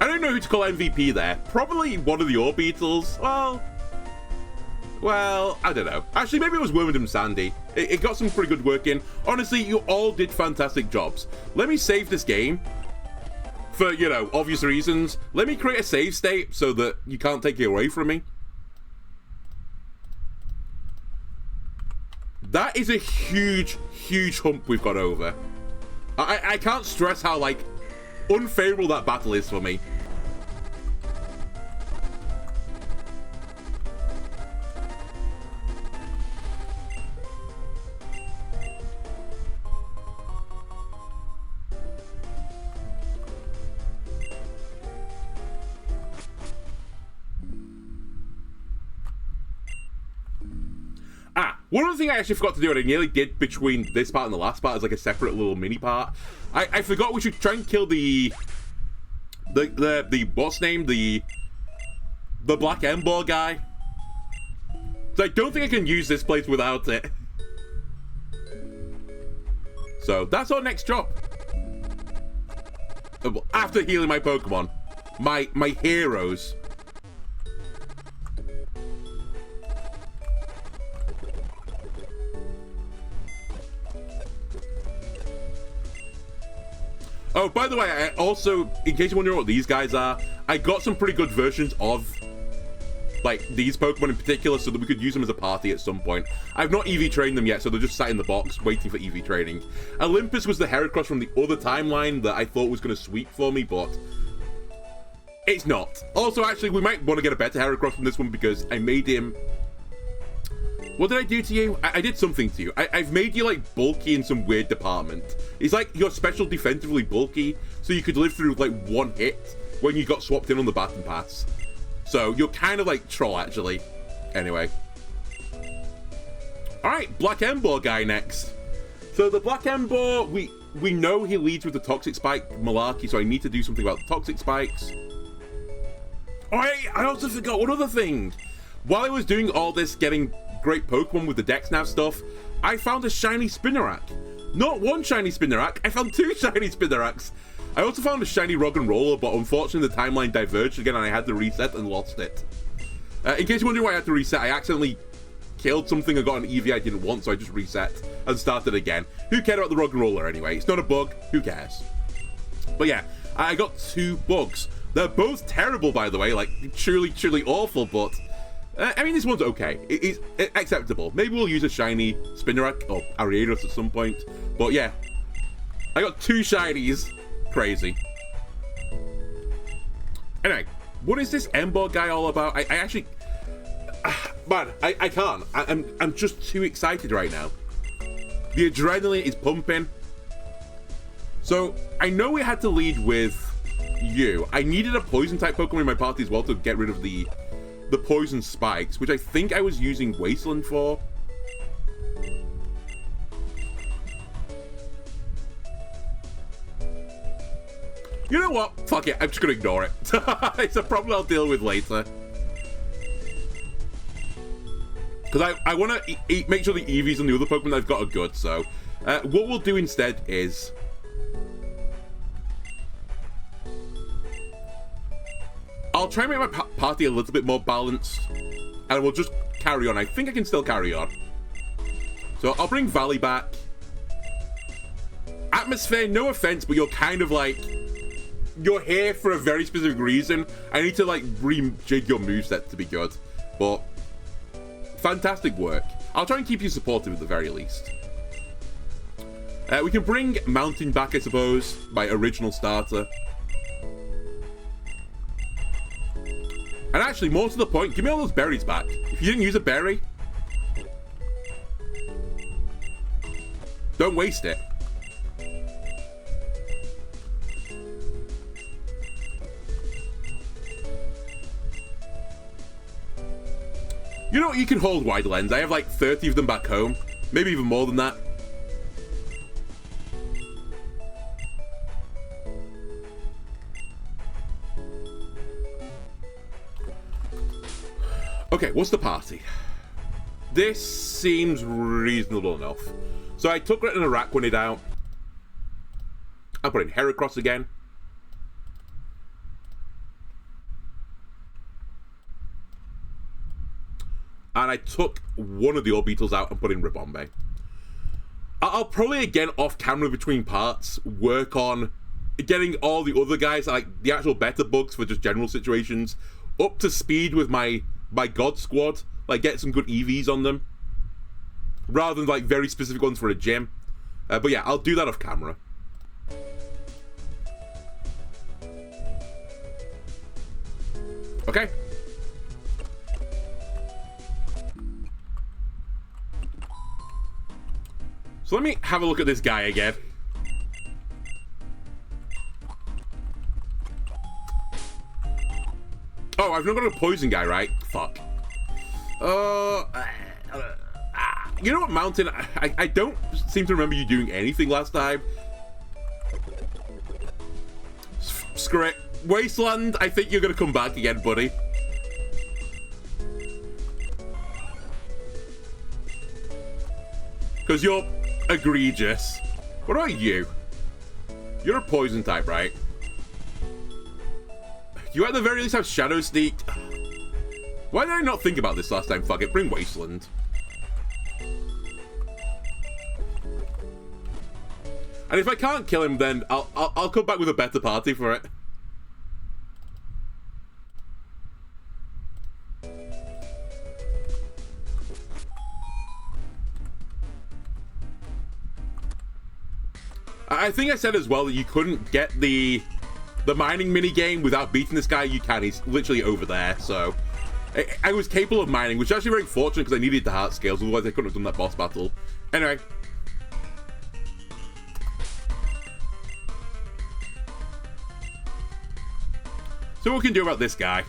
S1: I don't know who to call MVP there. Probably one of the Orbeetles. Well, I don't know. Actually, maybe it was Wormadam Sandy. It got some pretty good work in. Honestly, you all did fantastic jobs. Let me save this game. For, you know, obvious reasons. Let me create a save state so that you can't take it away from me. That is a huge, huge hump we've got over. I can't stress how, like, unfavorable that battle is for me. One other thing I actually forgot to do, and I nearly did between this part and the last part, is like a separate little mini part. I forgot we should try and kill the what's name? The Black Ember guy. So I don't think I can use this place without it. So that's our next job. After healing my Pokemon. My heroes. Oh, by the way, I also, in case you wonder what these guys are, I got some pretty good versions of, like, these Pokemon in particular so that we could use them as a party at some point. I've not EV trained them yet, so they're just sat in the box waiting for EV training. Olympus was the Heracross from the other timeline that I thought was going to sweep for me, but it's not. Also, actually, we might want to get a better Heracross from this one because I made him... What did I do to you? I did something to you. I've made you, like, bulky in some weird department. It's like you're special defensively bulky, so you could live through, like, one hit when you got swapped in on the Baton Pass. So, you're kind of like Troll, actually. Anyway. Alright, Black Ember guy next. So, the Black Ember, we know he leads with the Toxic Spike malarkey, so I need to do something about the Toxic Spikes. Alright, I also forgot one other thing. While I was doing all this, getting great Pokemon with the Dex Nav stuff, I found a shiny Spinarak. Not one shiny Spinarak, I found 2 shiny Spinaraks. I also found a shiny Roggenrola, but unfortunately the timeline diverged again and I had to reset and lost it. In case you're wondering why I had to reset, I accidentally killed something and got an EV I didn't want, so I just reset and started again. Who cared about the Roggenrola anyway? It's not a bug, who cares? But yeah, I got 2 bugs. They're both terrible, by the way, like truly, truly awful, but... I mean, this one's okay. It's acceptable. Maybe we'll use a shiny Spinarak or Ariados at some point. But yeah, I got 2 shinies. Crazy. Anyway, what is this Ember guy all about? I actually... man, I can't. I'm just too excited right now. The adrenaline is pumping. So, I know we had to lead with you. I needed a Poison-type Pokemon in my party as well to get rid of the Poison Spikes, which I think I was using Wasteland for. You know what? Fuck it, I'm just gonna ignore it. It's a problem I'll deal with later. Because I want to make sure the EVs and the other Pokemon I've got are good, so... what we'll do instead is... I'll try and make my party a little bit more balanced, and we'll just carry on. I think I can still carry on. So I'll bring Valley back. Atmosphere, no offense, but you're kind of like... You're here for a very specific reason. I need to, like, rejig your moveset to be good. But... Fantastic work. I'll try and keep you supportive at the very least. We can bring Mountain back, I suppose. My original starter. And actually, more to the point, give me all those berries back. If you didn't use a berry... Don't waste it. You know what? You can hold wide lens. I have like 30 of them back home. Maybe even more than that. Okay, what's the party? This seems reasonable enough. So I took Retin and Araquanid out. I'll put in Heracross again. And I took one of the Orbitals out and put in Ribombay. I'll probably, again, off camera between parts, work on getting all the other guys, like the actual better bugs for just general situations, up to speed with my God Squad. Like, get some good EVs on them. Rather than, like, very specific ones for a gym. But yeah, I'll do that off camera. Okay. So let me have a look at this guy again. Oh, I've not got a poison guy, right? Fuck. You know what, Mountain? I don't seem to remember you doing anything last time. Screw it. Wasteland, I think you're going to come back again, buddy. Because you're egregious. What about you? You're a poison type, right? You at the very least have Shadow Sneak. Why did I not think about this last time? Fuck it, bring Wasteland. And if I can't kill him, then I'll come back with a better party for it. I think I said as well that you couldn't get the mining minigame without beating this guy. You can. He's literally over there, so... I was capable of mining, which is actually very fortunate because I needed the heart scales, otherwise I couldn't have done that boss battle. Anyway. So what can we do about this guy?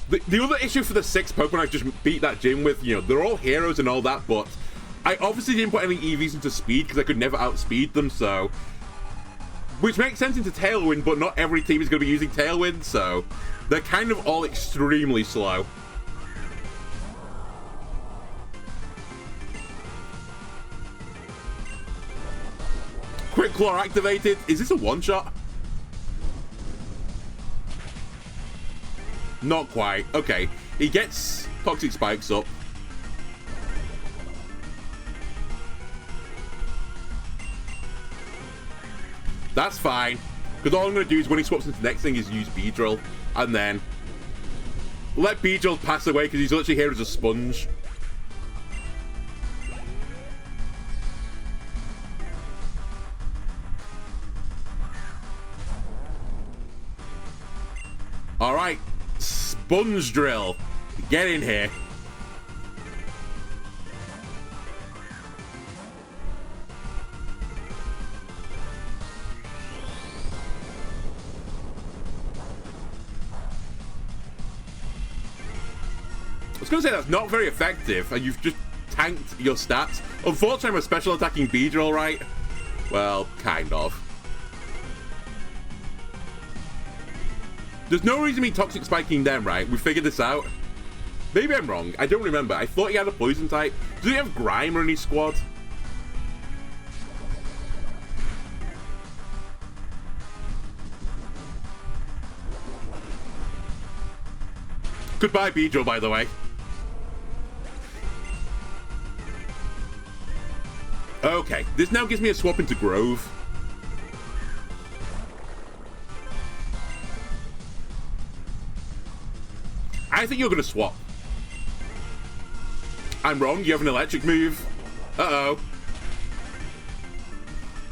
S1: The other issue for the 6 Pokemon I just beat that gym with, you know, they're all heroes and all that, but I obviously didn't put any EVs into speed because I could never outspeed them, so... Which makes sense into Tailwind, but not every team is going to be using Tailwind, so they're kind of all extremely slow. Quick Claw activated. Is this a one-shot? Not quite. Okay. He gets Toxic Spikes up. That's fine. Because all I'm going to do is when he swaps into the next thing is use Beedrill. And then let Beedrill pass away because he's literally here as a sponge. Alright. Sponge Drill. Get in here. I was going to say that's not very effective, and you've just tanked your stats. Unfortunately, I'm a special attacking Beedrill, right? Well, kind of. There's no reason me toxic spiking them, right? We figured this out. Maybe I'm wrong. I don't remember. I thought he had a poison type. Does he have Grimer in his squad? Goodbye, Beedrill, by the way. Okay, this now gives me a swap into Grove. I think you're going to swap. I'm wrong, you have an electric move. Uh-oh.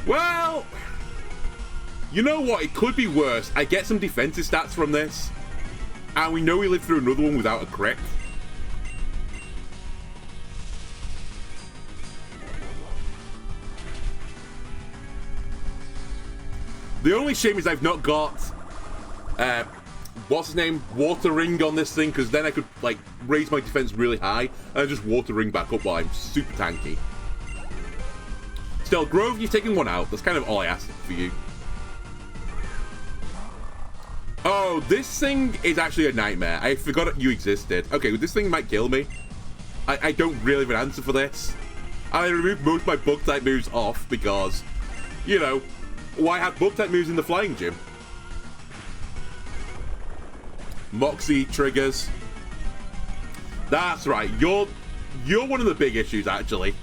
S1: Well, you know what? It could be worse. I get some defensive stats from this. And we know we lived through another one without a crit. The only shame is I've not got, what's his name? Water Ring on this thing, because then I could, like, raise my defense really high and just Water Ring back up while I'm super tanky. Still, Grove, you've taken one out. That's kind of all I asked for you. Oh, this thing is actually a nightmare. I forgot you existed. Okay, well, this thing might kill me. I don't really have an answer for this. I removed most of my bug-type moves off because, you know, why have bug-type moves in the flying gym? Moxie triggers. That's right. You're one of the big issues, actually.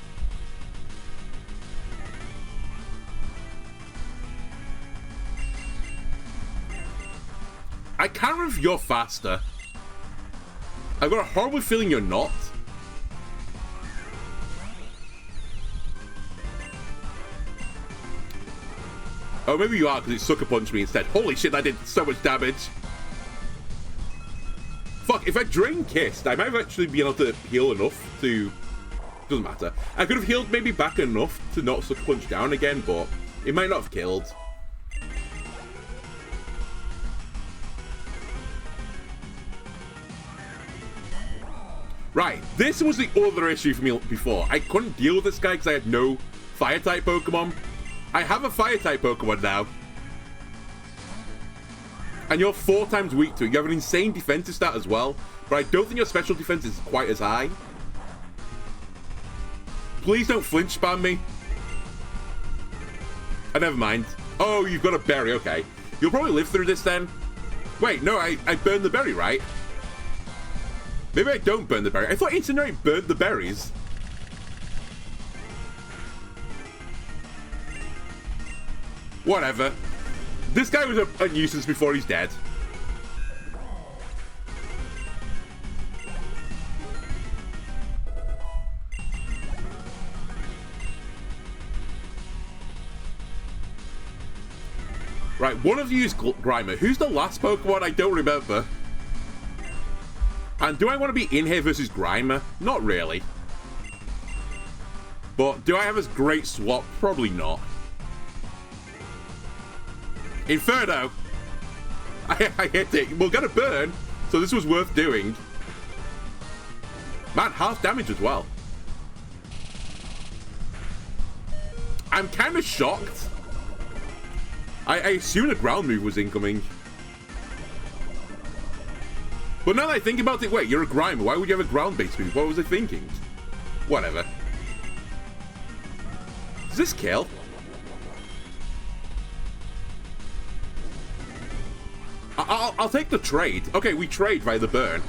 S1: I can't remember if you're faster. I've got a horrible feeling you're not. Oh, maybe you are because it sucker punched me instead. Holy shit, that did so much damage. Fuck, if I drain Kissed, I might have actually been able to heal enough to... Doesn't matter. I could have healed maybe back enough to not sucker punch down again, but it might not have killed. Right, this was the other issue for me before. I couldn't deal with this guy because I had no Fire-type Pokemon. I have a Fire-type Pokemon now. And you're 4 times weak to it. You have an insane defensive stat as well, but I don't think your special defense is quite as high. Please don't flinch spam me. Never mind. Oh, you've got a berry, okay. You'll probably live through this then. Wait, no, I burned the berry, right? Maybe I don't burn the berry. I thought Incinerate burned the berries. Whatever. This guy was a nuisance before he's dead. Right, one of you is Grimer. Who's the last Pokemon? I don't remember. And do I want to be in here versus Grimer? Not really. But do I have a great swap? Probably not. Inferno! I hit it. We're gonna burn, so this was worth doing. Man, half damage as well. I'm kind of shocked. I assumed a ground move was incoming. But now that I think about it, wait, you're a Grimer. Why would you have a ground-based move? What was I thinking? Whatever. Does this kill? I'll take the trade. Okay, we trade via the burn.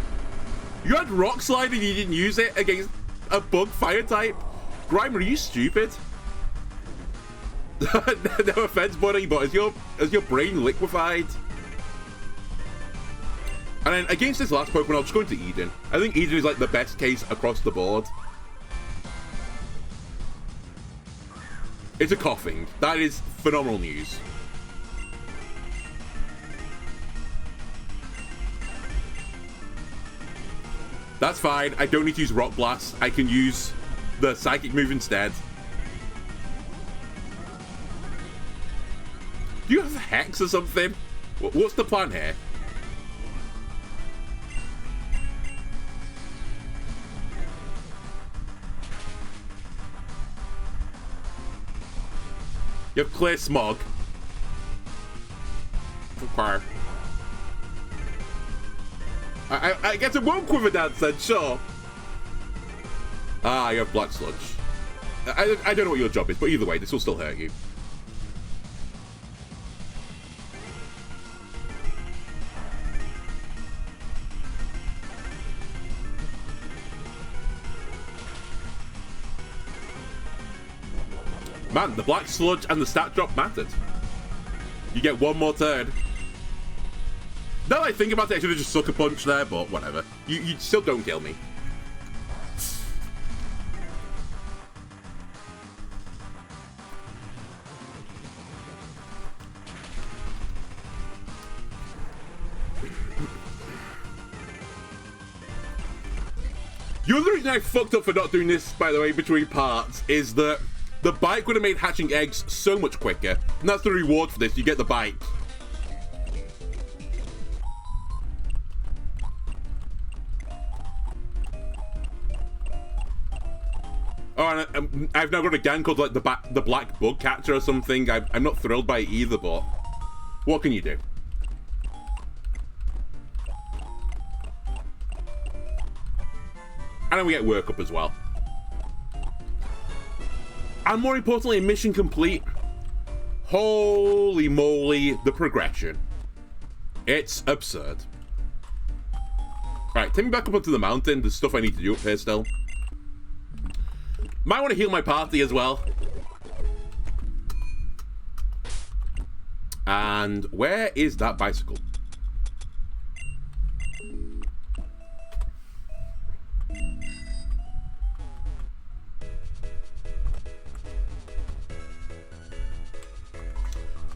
S1: You had Rock Slide and you didn't use it against a bug fire type? Grimer, are you stupid? No offense, buddy, but is your brain liquefied? And then against this last Pokemon, I'll just go into Eden. I think Eden is like the best case across the board. It's a coughing. That is phenomenal news. That's fine. I don't need to use Rock Blast. I can use the Psychic move instead. Do you have Hex or something? What's the plan here? You have Clear Smog. Okay. I guess it won't quiver dance then, sure. Ah, you have black sludge. I don't know what your job is, but either way, this will still hurt you. Man, the black sludge and the stat drop mattered. You get one more turn. Now that I think about it, I should have just sucker punched there, but whatever. You still don't kill me. The other reason I fucked up for not doing this, by the way, between parts, is that the bike would have made hatching eggs so much quicker. And that's the reward for this. You get the bike. Oh, and I've now got a gang called like the Black Bug Catcher or something. I'm not thrilled by it either, but what can you do? And then we get work up as well. And more importantly, mission complete. Holy moly, the progression. It's absurd. Right, take me back up onto the mountain. There's stuff I need to do up here still. Might want to heal my party as well. And where is that bicycle?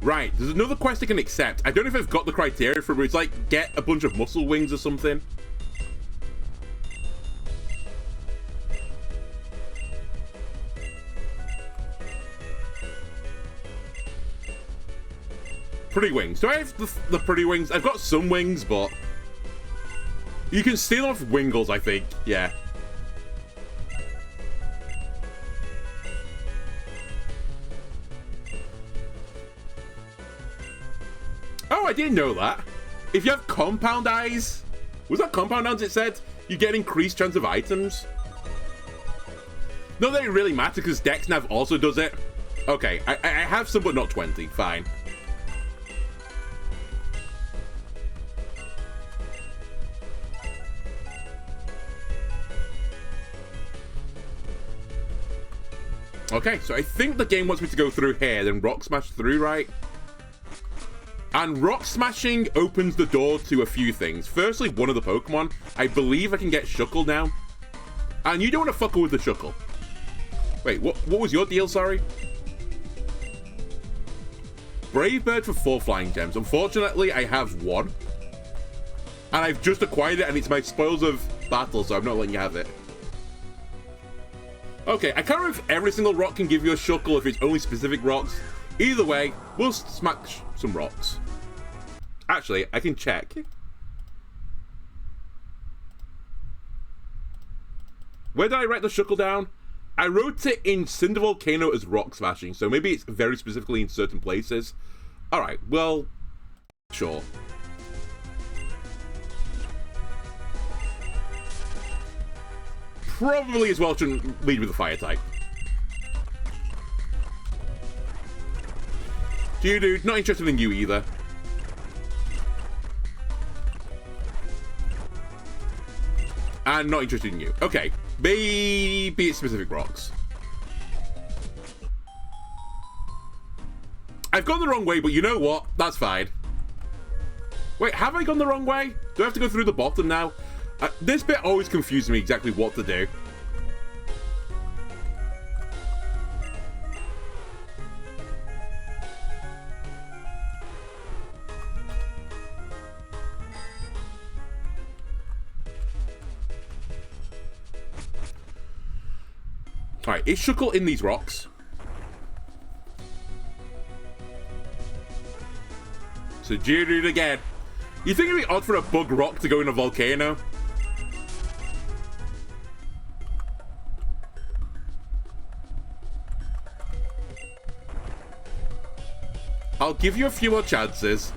S1: Right, there's another quest I can accept. I don't know if I've got the criteria for it, but it's like, get a bunch of muscle wings or something. Pretty wings. Do I have the pretty wings? I've got some wings, but you can steal off Wingles, I think. Yeah. Oh, I didn't know that. If you have compound eyes, was that compound eyes it said? You get increased chance of items. Not that it really matters because DexNav also does it. Okay, I have some but not 20, fine. Okay, so I think the game wants me to go through here, then rock smash through, right? And rock smashing opens the door to a few things. Firstly, one of the Pokemon. I believe I can get Shuckle now. And you don't want to fuck with the Shuckle. Wait, what was your deal, sorry? Brave Bird for 4 flying gems. Unfortunately, I have 1. And I've just acquired it, and it's my spoils of battle, so I'm not letting you have it. Okay, I can't remember if every single rock can give you a Shuckle, if it's only specific rocks. Either way, we'll smash some rocks. Actually, I can check. Where did I write the Shuckle down? I wrote it in Cinder Volcano as rock smashing, so maybe it's very specifically in certain places. Alright, well, sure. Probably as well shouldn't lead with the fire type. Dude, not interested in you either. And not interested in you. Okay, maybe it's specific rocks. I've gone the wrong way, but you know what? That's fine. Wait, have I gone the wrong way? Do I have to go through the bottom now? This bit always confuses me exactly what to do. Alright, is Shuckle in these rocks? So Geodude again. You think it'd be odd for a bug rock to go in a volcano? I'll give you a few more chances.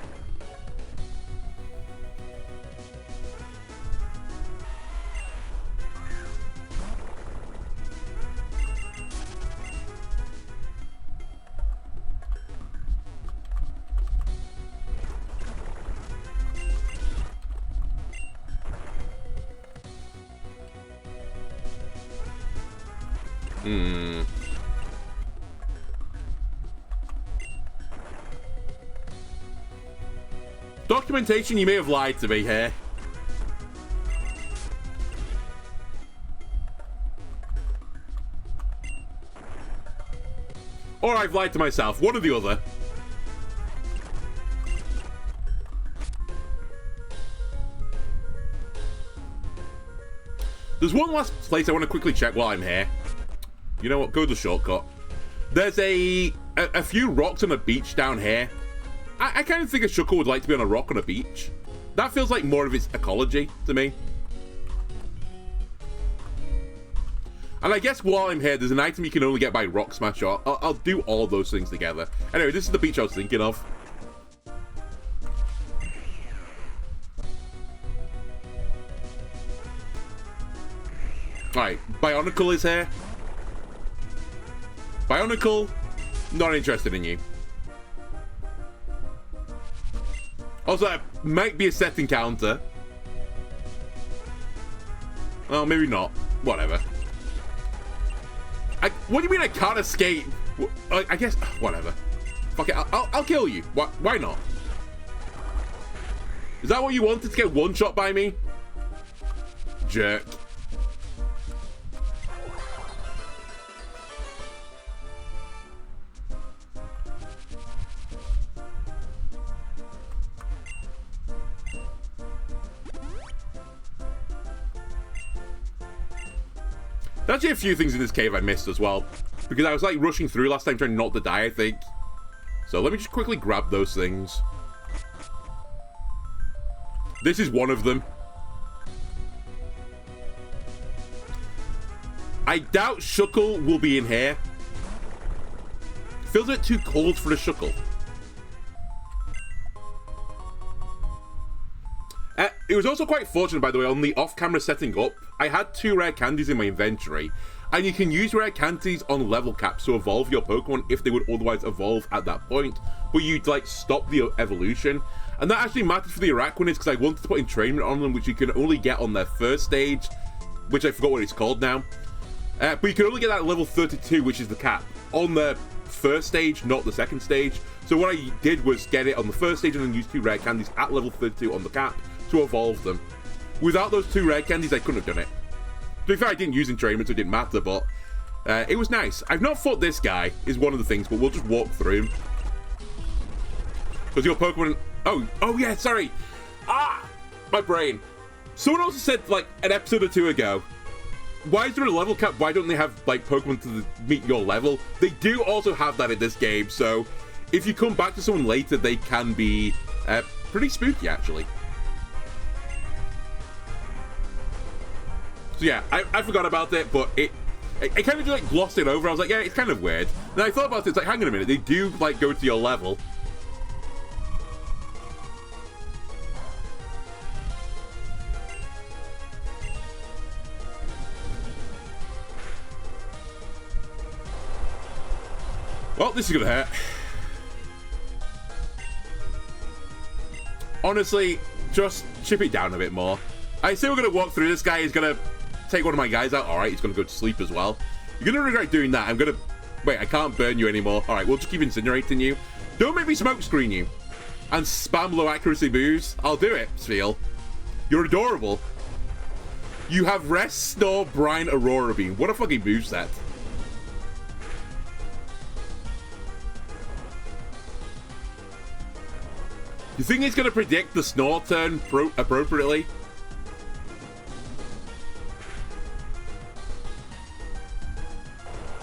S1: Hmm. Documentation, you may have lied to me here. Or I've lied to myself. One or the other. There's one last place I want to quickly check while I'm here. You know what? Go to the shortcut. There's a few rocks on a beach down here. I kind of think a shuckle would like to be on a rock on a beach. That feels like more of its ecology to me. And I guess while I'm here, there's an item you can only get by rock smash. I'll do all those things together. Anyway, this is the beach I was thinking of. Alright, Bionicle is here. Bionicle, not interested in you. Also, that might be a set encounter. Well, maybe not. Whatever. What do you mean I can't escape? I guess, whatever. Fuck it, I'll kill you. Why not? Is that what you wanted, to get one shot by me? Jerk. There's actually a few things in this cave I missed as well, because I was like rushing through last time trying not to die, I think. So let me just quickly grab those things. This is one of them. I doubt Shuckle will be in here. Feels a bit too cold for a Shuckle. It was also quite fortunate, by the way, on the off-camera setting up, I had 2 rare candies in my inventory, and you can use rare candies on level caps to evolve your Pokemon if they would otherwise evolve at that point, but you'd, like, stop the evolution. And that actually matters for the Araquanids, because I wanted to put entrainment on them, which you can only get on their first stage, which I forgot what it's called now. But you can only get that at level 32, which is the cap, on the first stage, not the second stage. So what I did was get it on the first stage and then use 2 rare candies at level 32 on the cap to evolve them. Without those 2 rare candies, I couldn't have done it. To be fair, I didn't use entrainment, so it didn't matter, but it was nice. I've not fought this guy, is one of the things, but we'll just walk through him. Because your Pokemon... Oh yeah, sorry. My brain. Someone also said, like, an episode or 2 ago, why is there a level cap? Why don't they have, like, Pokemon to meet your level? They do also have that in this game, so if you come back to someone later, they can be pretty spooky, actually. So yeah, I forgot about it, but I kind of just, like, glossed it over. I was like, yeah, it's kind of weird. Then I thought about it, it's like, hang on a minute, they do, like, go to your level. Well, this is gonna hurt. Honestly, just chip it down a bit more. I say we're gonna walk through this guy. He's gonna take one of my guys out. Alright, he's gonna go to sleep as well. You're gonna regret doing that. I'm gonna... Wait, I can't burn you anymore. Alright, we'll just keep incinerating you. Don't make me smoke screen you. And spam low accuracy moves. I'll do it, Spheal. You're adorable. You have Rest, Snore, Brine, Aurora Beam. What a fucking moveset. You think he's gonna predict the Snore turn appropriately?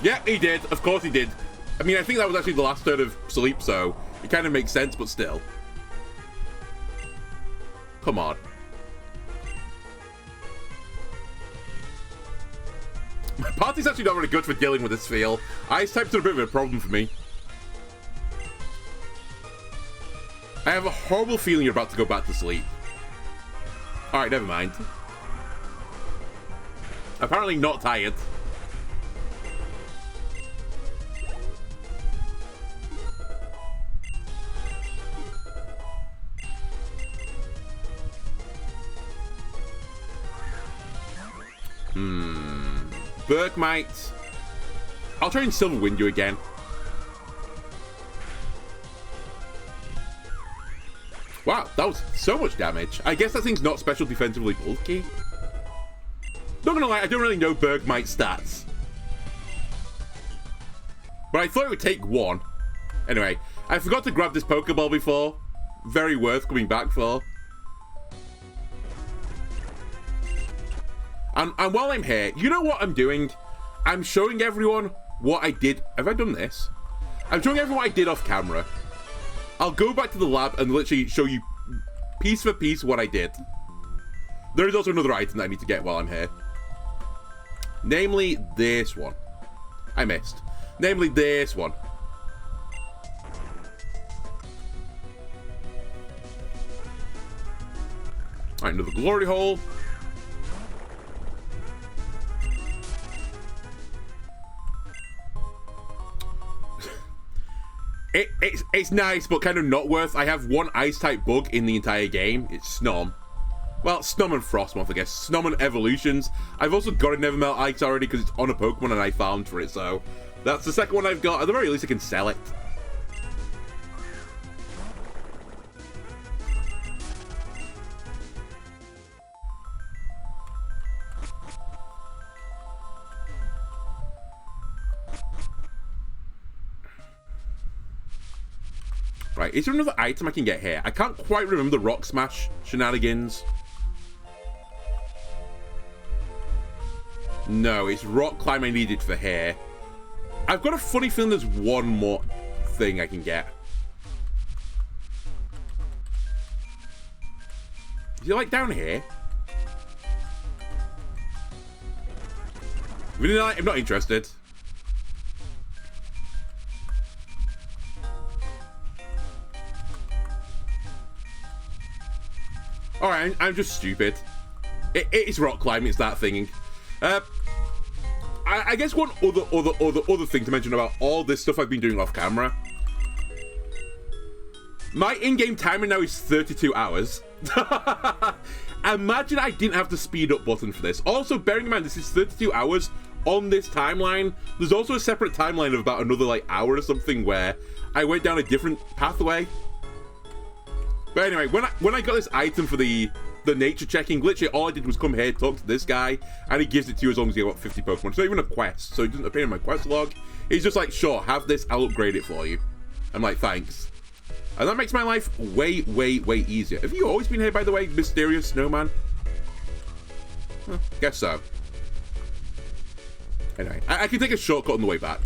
S1: Yeah, he did. Of course he did. I mean, I think that was actually the last turn of Sleep, so it kind of makes sense, but still. Come on. My party's actually not very good for dealing with this feel. Ice types are a bit of a problem for me. I have a horrible feeling you're about to go back to sleep. Alright, never mind. Apparently not tired. Bergmite. I'll try and Silver Wind you again. Wow, that was so much damage. I guess that thing's not special defensively bulky. Not gonna lie, I don't really know Bergmite's stats. But I thought it would take one. Anyway, I forgot to grab this Pokeball before. Very worth coming back for. And while I'm here, you know what I'm doing? I'm showing everyone what I did. Have I done this? I'm showing everyone what I did off camera. I'll go back to the lab and literally show you piece for piece what I did. There is also another item that I need to get while I'm here. Namely, this one. I missed. Namely, this one. Alright, another glory hole. It's nice, but kind of not worth. I have one ice-type bug in the entire game. It's Snom. Well, Snom and Frostmoth, I guess. Snom and Evolutions. I've also got a Nevermelt Ice already because it's on a Pokemon and I farmed for it, so that's the second one I've got. At the very least, I can sell it. Right, is there another item I can get here? I can't quite remember the Rock Smash shenanigans. No, it's Rock Climb I needed for here. I've got a funny feeling there's one more thing I can get. Is it like down here? Really, I'm not interested. Alright, I'm just stupid. It is rock climbing, it's that thing. I guess one other thing to mention about all this stuff I've been doing off camera. My in-game timer now is 32 hours. Imagine I didn't have the speed up button for this. Also, bearing in mind this is 32 hours on this timeline. There's also a separate timeline of about another like hour or something where I went down a different pathway. But anyway, when I got this item for the nature checking, literally all I did was come here, talk to this guy, and he gives it to you as long as you got 50 Pokemon. It's not even a quest, so it doesn't appear in my quest log. He's just like, sure, have this, I'll upgrade it for you. I'm like, thanks. And that makes my life way, way, way easier. Have you always been here, by the way, mysterious snowman? Well, guess so. Anyway, I can take a shortcut on the way back.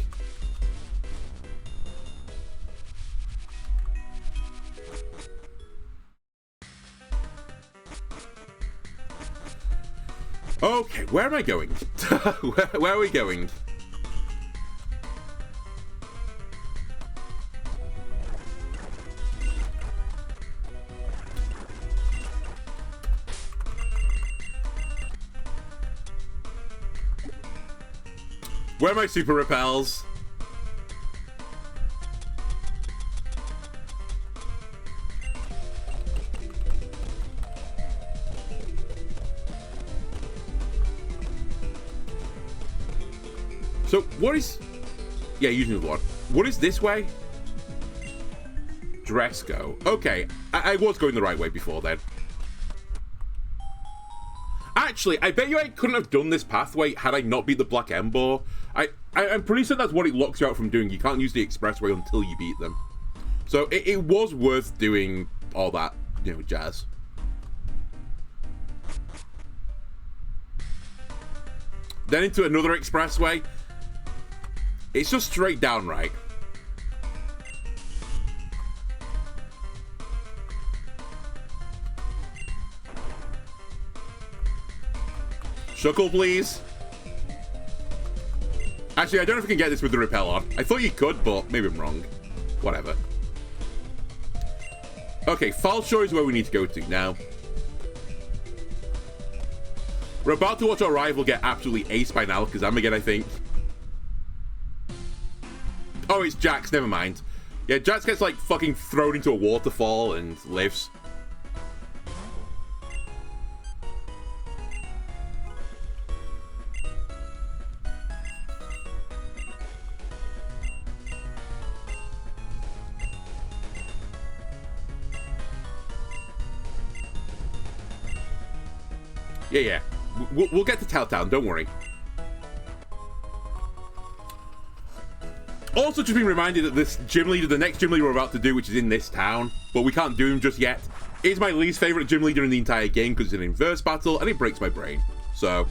S1: Okay, where am I going? where are we going? Where are my super repels? So, what is... Yeah, using the one. What is this way? Dresco. Okay, I was going the right way before then. Actually, I bet you I couldn't have done this pathway had I not beat the Black Ember. I'm pretty sure that's what it locks you out from doing. You can't use the expressway until you beat them. So, it was worth doing all that, you know, jazz. Then into another expressway. It's just straight down, right? Shuckle, please. Actually, I don't know if I can get this with the repel on. I thought you could, but maybe I'm wrong. Whatever. Okay, Fall Shore is where we need to go to now. We're about to watch our rival get absolutely aced by now, because I'm again, I think. Oh, it's Jax, never mind. Yeah, Jax gets like fucking thrown into a waterfall and lives. Yeah. We'll get to Tailtown, don't worry. Also, just being reminded that this gym leader, the next gym leader we're about to do, which is in this town, but we can't do him just yet, is my least favorite gym leader in the entire game because it's an inverse battle and it breaks my brain. So,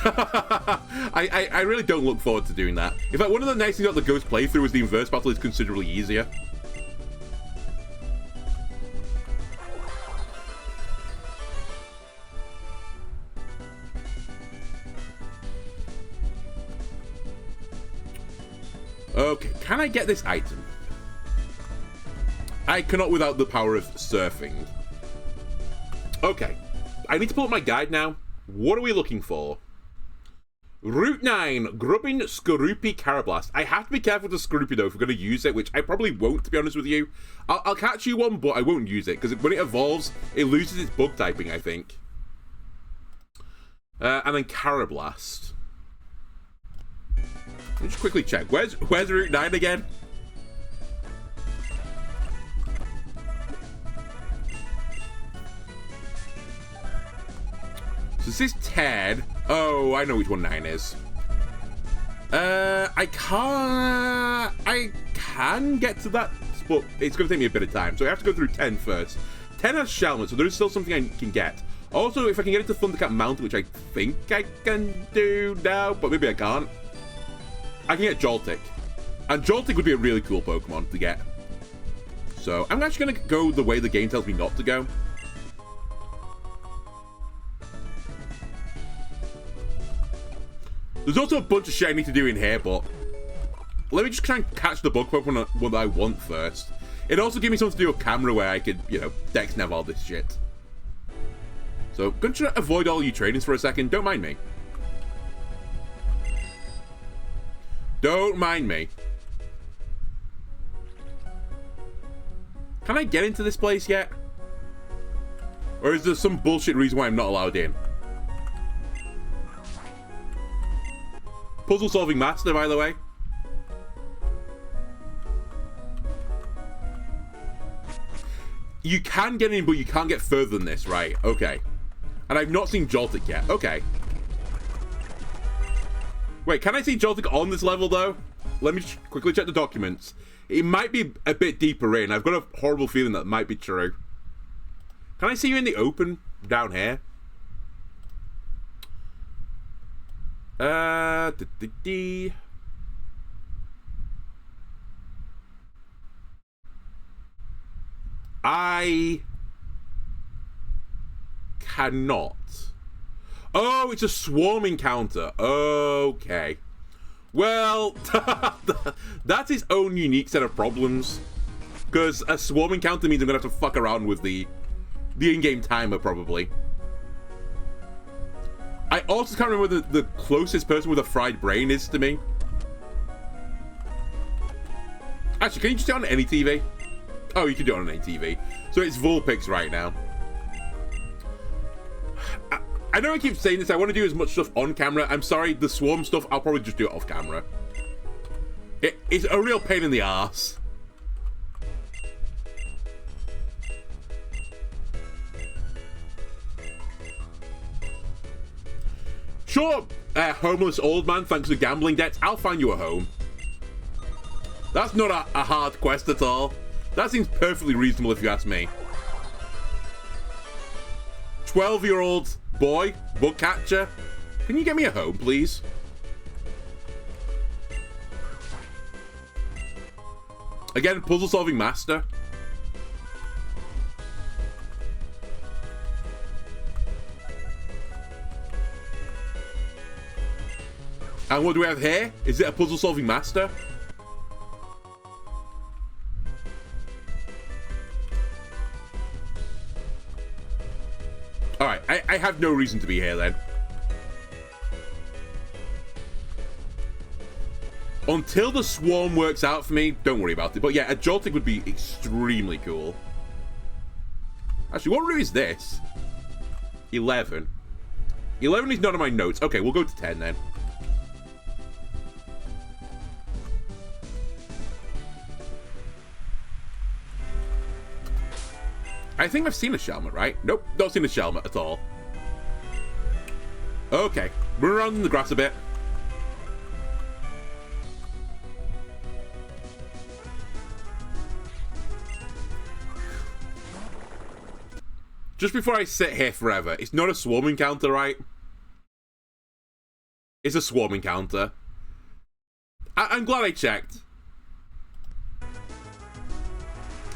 S1: I really don't look forward to doing that. In fact, one of the nice things about the Ghost playthrough is the inverse battle is considerably easier. Okay, can I get this item? I cannot without the power of surfing. Okay, I need to pull up my guide now. What are we looking for? Route 9, Grubbin Skorupi Carablast. I have to be careful with the Skorupi though if we're going to use it, which I probably won't, to be honest with you. I'll catch you one, but I won't use it, because when it evolves, it loses its bug typing, I think. And then Carablast. Let me just quickly check. Where's Route 9 again? So this is 10. Oh, I know which one 9 is. I can get to that, but it's going to take me a bit of time. So I have to go through 10 first. 10 has Shelmet, so there is still something I can get. Also, if I can get into Thundercat Mountain, which I think I can do now, but maybe I can't. I can get Joltik. And Joltik would be a really cool Pokemon to get. So, I'm actually going to go the way the game tells me not to go. There's also a bunch of shit I need to do in here, but let me just try and catch the bug Pokemon that I want first. It also gives me something to do with camera where I could, you know, Dex Nav all this shit. So, I'm going to try to avoid all you trainings for a second. Don't mind me. Don't mind me. Can I get into this place yet? Or is there some bullshit reason why I'm not allowed in? Puzzle solving master, by the way. You can get in, but you can't get further than this, right? Okay. And I've not seen Joltik yet. Okay. Wait, can I see Joltik on this level, though? Let me quickly check the documents. It might be a bit deeper in. I've got a horrible feeling that might be true. Can I see you in the open down here? I cannot. Oh, it's a swarm encounter. Okay. Well, that's its own unique set of problems. Because a swarm encounter means I'm going to have to fuck around with the in-game timer, probably. I also can't remember what the closest person with a fried brain is to me. Actually, can you just do it on any TV? Oh, you can do it on any TV. So it's Vulpix right now. I know I keep saying this, I want to do as much stuff on camera. I'm sorry, the swarm stuff, I'll probably just do it off camera. It's a real pain in the arse. Sure, homeless old man, thanks to gambling debts, I'll find you a home. That's not a hard quest at all. That seems perfectly reasonable if you ask me. 12-year-old boy, bug catcher, can you get me a home, please? Again, puzzle-solving master. And what do we have here? Is it a puzzle-solving master? Alright, I have no reason to be here then. Until the swarm works out for me, don't worry about it. But yeah, a Joltik would be extremely cool. Actually, what route is this? 11. 11 is not on my notes. Okay, we'll go to 10 then. I think I've seen a Shelmet, right? Nope, not seen a Shelmet at all. Okay, run around in the grass a bit. Just before I sit here forever, it's not a swarm encounter, right? It's a swarm encounter. I'm glad I checked.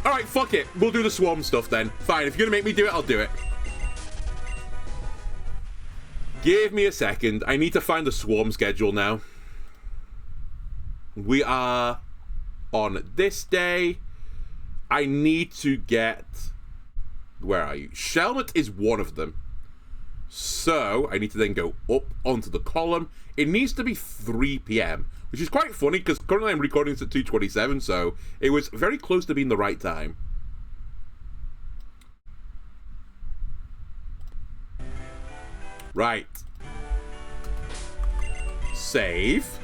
S1: Alright, fuck it. We'll do the swarm stuff then. Fine, if you're gonna make me do it, I'll do it. Give me a second. I need to find the swarm schedule now. We are on this day. I need to get... Where are you? Shelmet is one of them. So, I need to then go up onto the column. It needs to be 3 p.m., which is quite funny because currently I'm recording this at 2:27, so it was very close to being the right time. Right. Save.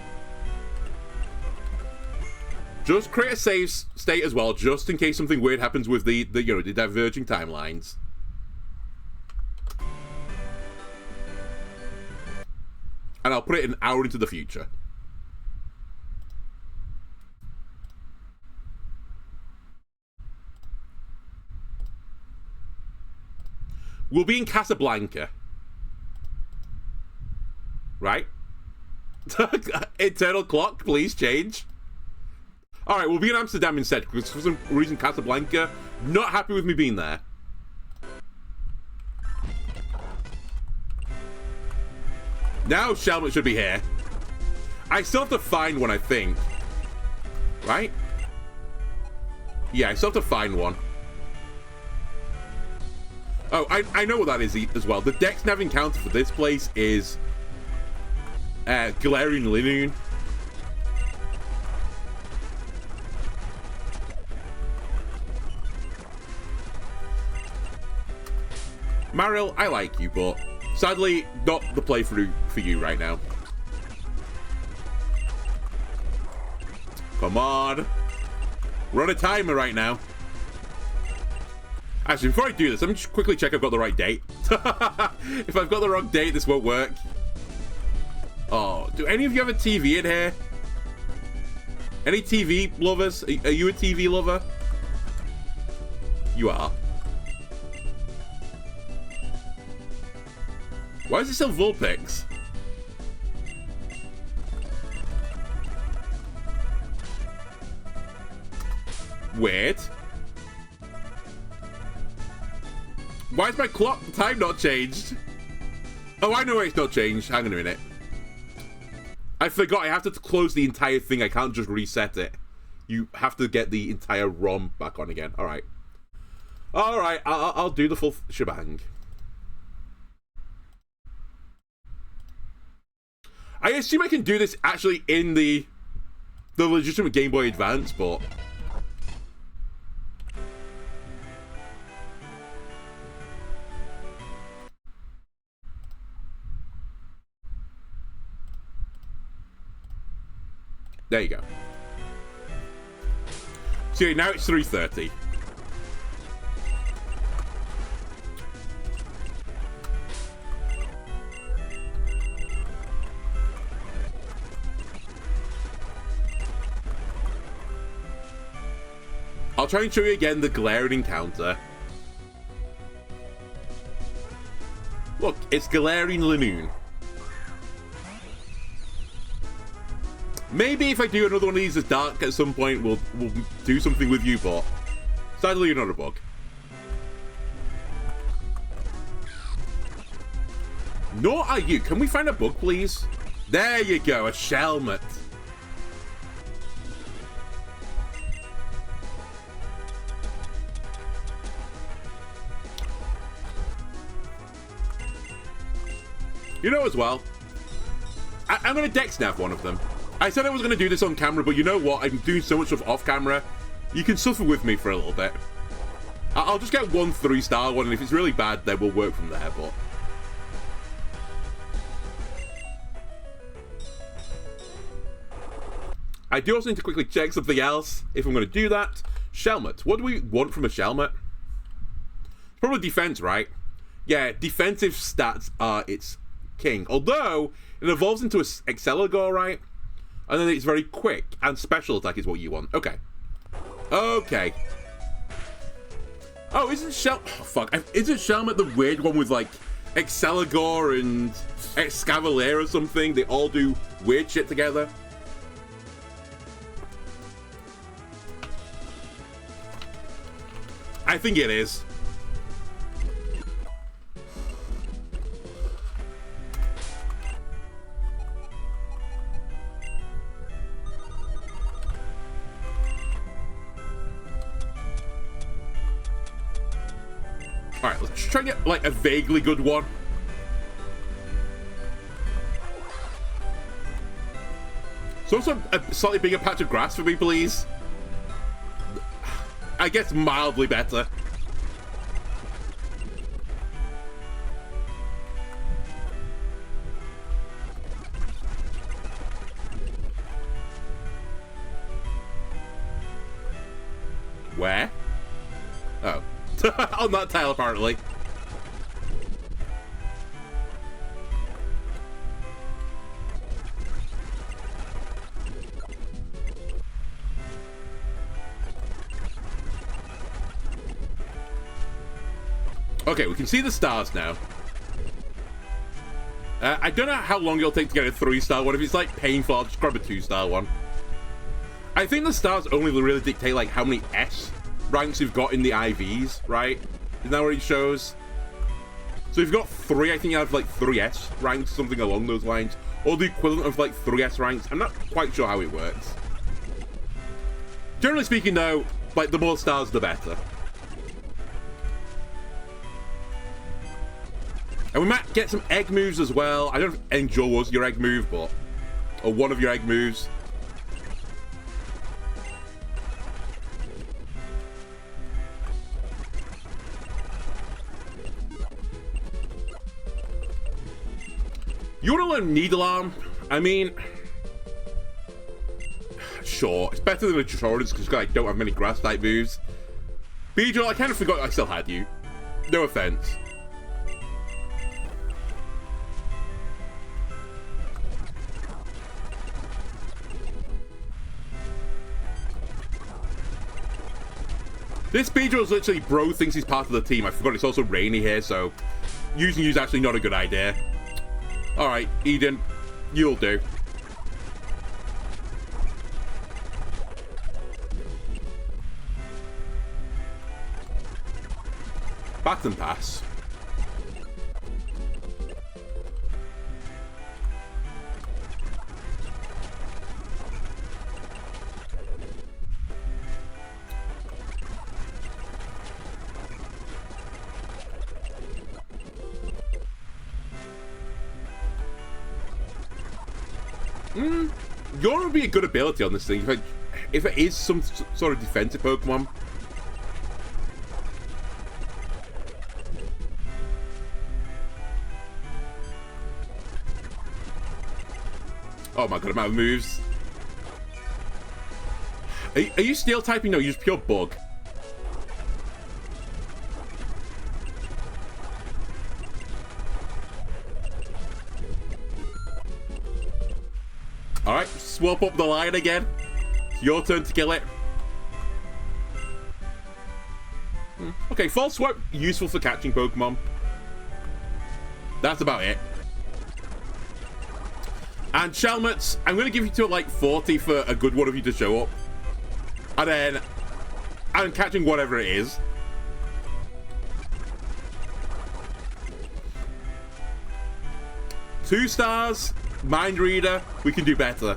S1: Just create a save state as well, just in case something weird happens with the diverging timelines. And I'll put it an hour into the future. We'll be in Casablanca. Right? Internal clock, please change. Alright, we'll be in Amsterdam instead, because for some reason Casablanca, not happy with me being there. Now Shelmet should be here. I still have to find one, I think. Right? Yeah, I still have to find one. Oh, I know what that is as well. The Dex Nav encounter for this place is Galarian Linoon. Mariel, I like you, but sadly, not the playthrough for you right now. Come on. We're on a timer right now. Actually, before I do this, let me just quickly check I've got the right date. If I've got the wrong date, this won't work. Oh, do any of you have a TV in here? Any TV lovers? Are you a TV lover? You are. Why is it still Vulpix? Weird. Why is my clock time not changed? Oh, I know why it's not changed. Hang on a minute. I forgot I have to close the entire thing. I can't just reset it. You have to get the entire ROM back on again. Alright. Alright, I'll do the full shebang. I assume I can do this actually in the legitimate Game Boy Advance, but... There you go. So yeah, now it's 3:30. I'll try and show you again the Galarian encounter. Look, it's Galarian Linoon. Maybe if I do another one of these as dark at some point, we'll do something with you, but sadly you're not a bug. Nor are you. Can we find a bug, please? There you go, a Shelmet. You know as well, I'm going to Dex Nav one of them. I said I was going to do this on camera, but you know what? I'm doing so much stuff off camera. You can suffer with me for a little bit. I'll just get one 3-star one, and if it's really bad, then we'll work from there, but... I do also need to quickly check something else, if I'm going to do that. Shelmet. What do we want from a Shelmet? Probably defense, right? Yeah, defensive stats are its king. Although, it evolves into a Exceligor, right? And then it's very quick, and special attack is what you want. Okay. Okay. Oh, isn't Isn't Shelmet the weird one with, like, Exceligor and Excavalier or something? They all do weird shit together. I think it is. Alright, let's try and get, like, a vaguely good one. So also a slightly bigger patch of grass for me, please. I guess mildly better. Where? Oh. On that tile, apparently. Okay, we can see the stars now. I don't know how long it'll take to get a 3-star one. If it's, like, painful, I'll just grab a 2-star one. I think the stars only really dictate, like, how many S ranks you've got in the IVs, right? Isn't that what it shows? So if you've got 3, I think you have, like, 3S ranks, something along those lines. Or the equivalent of, like, 3S ranks. I'm not quite sure how it works. Generally speaking, though, like, the more stars, the better. And we might get some egg moves as well. I don't know if Angel was your egg move, but... or one of your egg moves. You want to learn Needle Arm? I mean... sure. It's better than a Trollus because I don't have many grass-type moves. Beedrill, I kind of forgot I still had you. No offense. This Beedrill is literally bro thinks he's part of the team. I forgot it's also rainy here, so using you is actually not a good idea. Alright, Eden, you'll do. Baton Pass. Yawn would be a good ability on this thing if it is some sort of defensive Pokemon. Oh my god, amount of moves. Are you steel typing? No, you're just pure bug. Alright, swap up the line again. It's your turn to kill it. Okay, False Swipe, useful for catching Pokemon. That's about it. And Shelmet, I'm going to give you to like 40 for a good one of you to show up. And then I'm catching whatever it is. Two stars. Mind Reader, we can do better.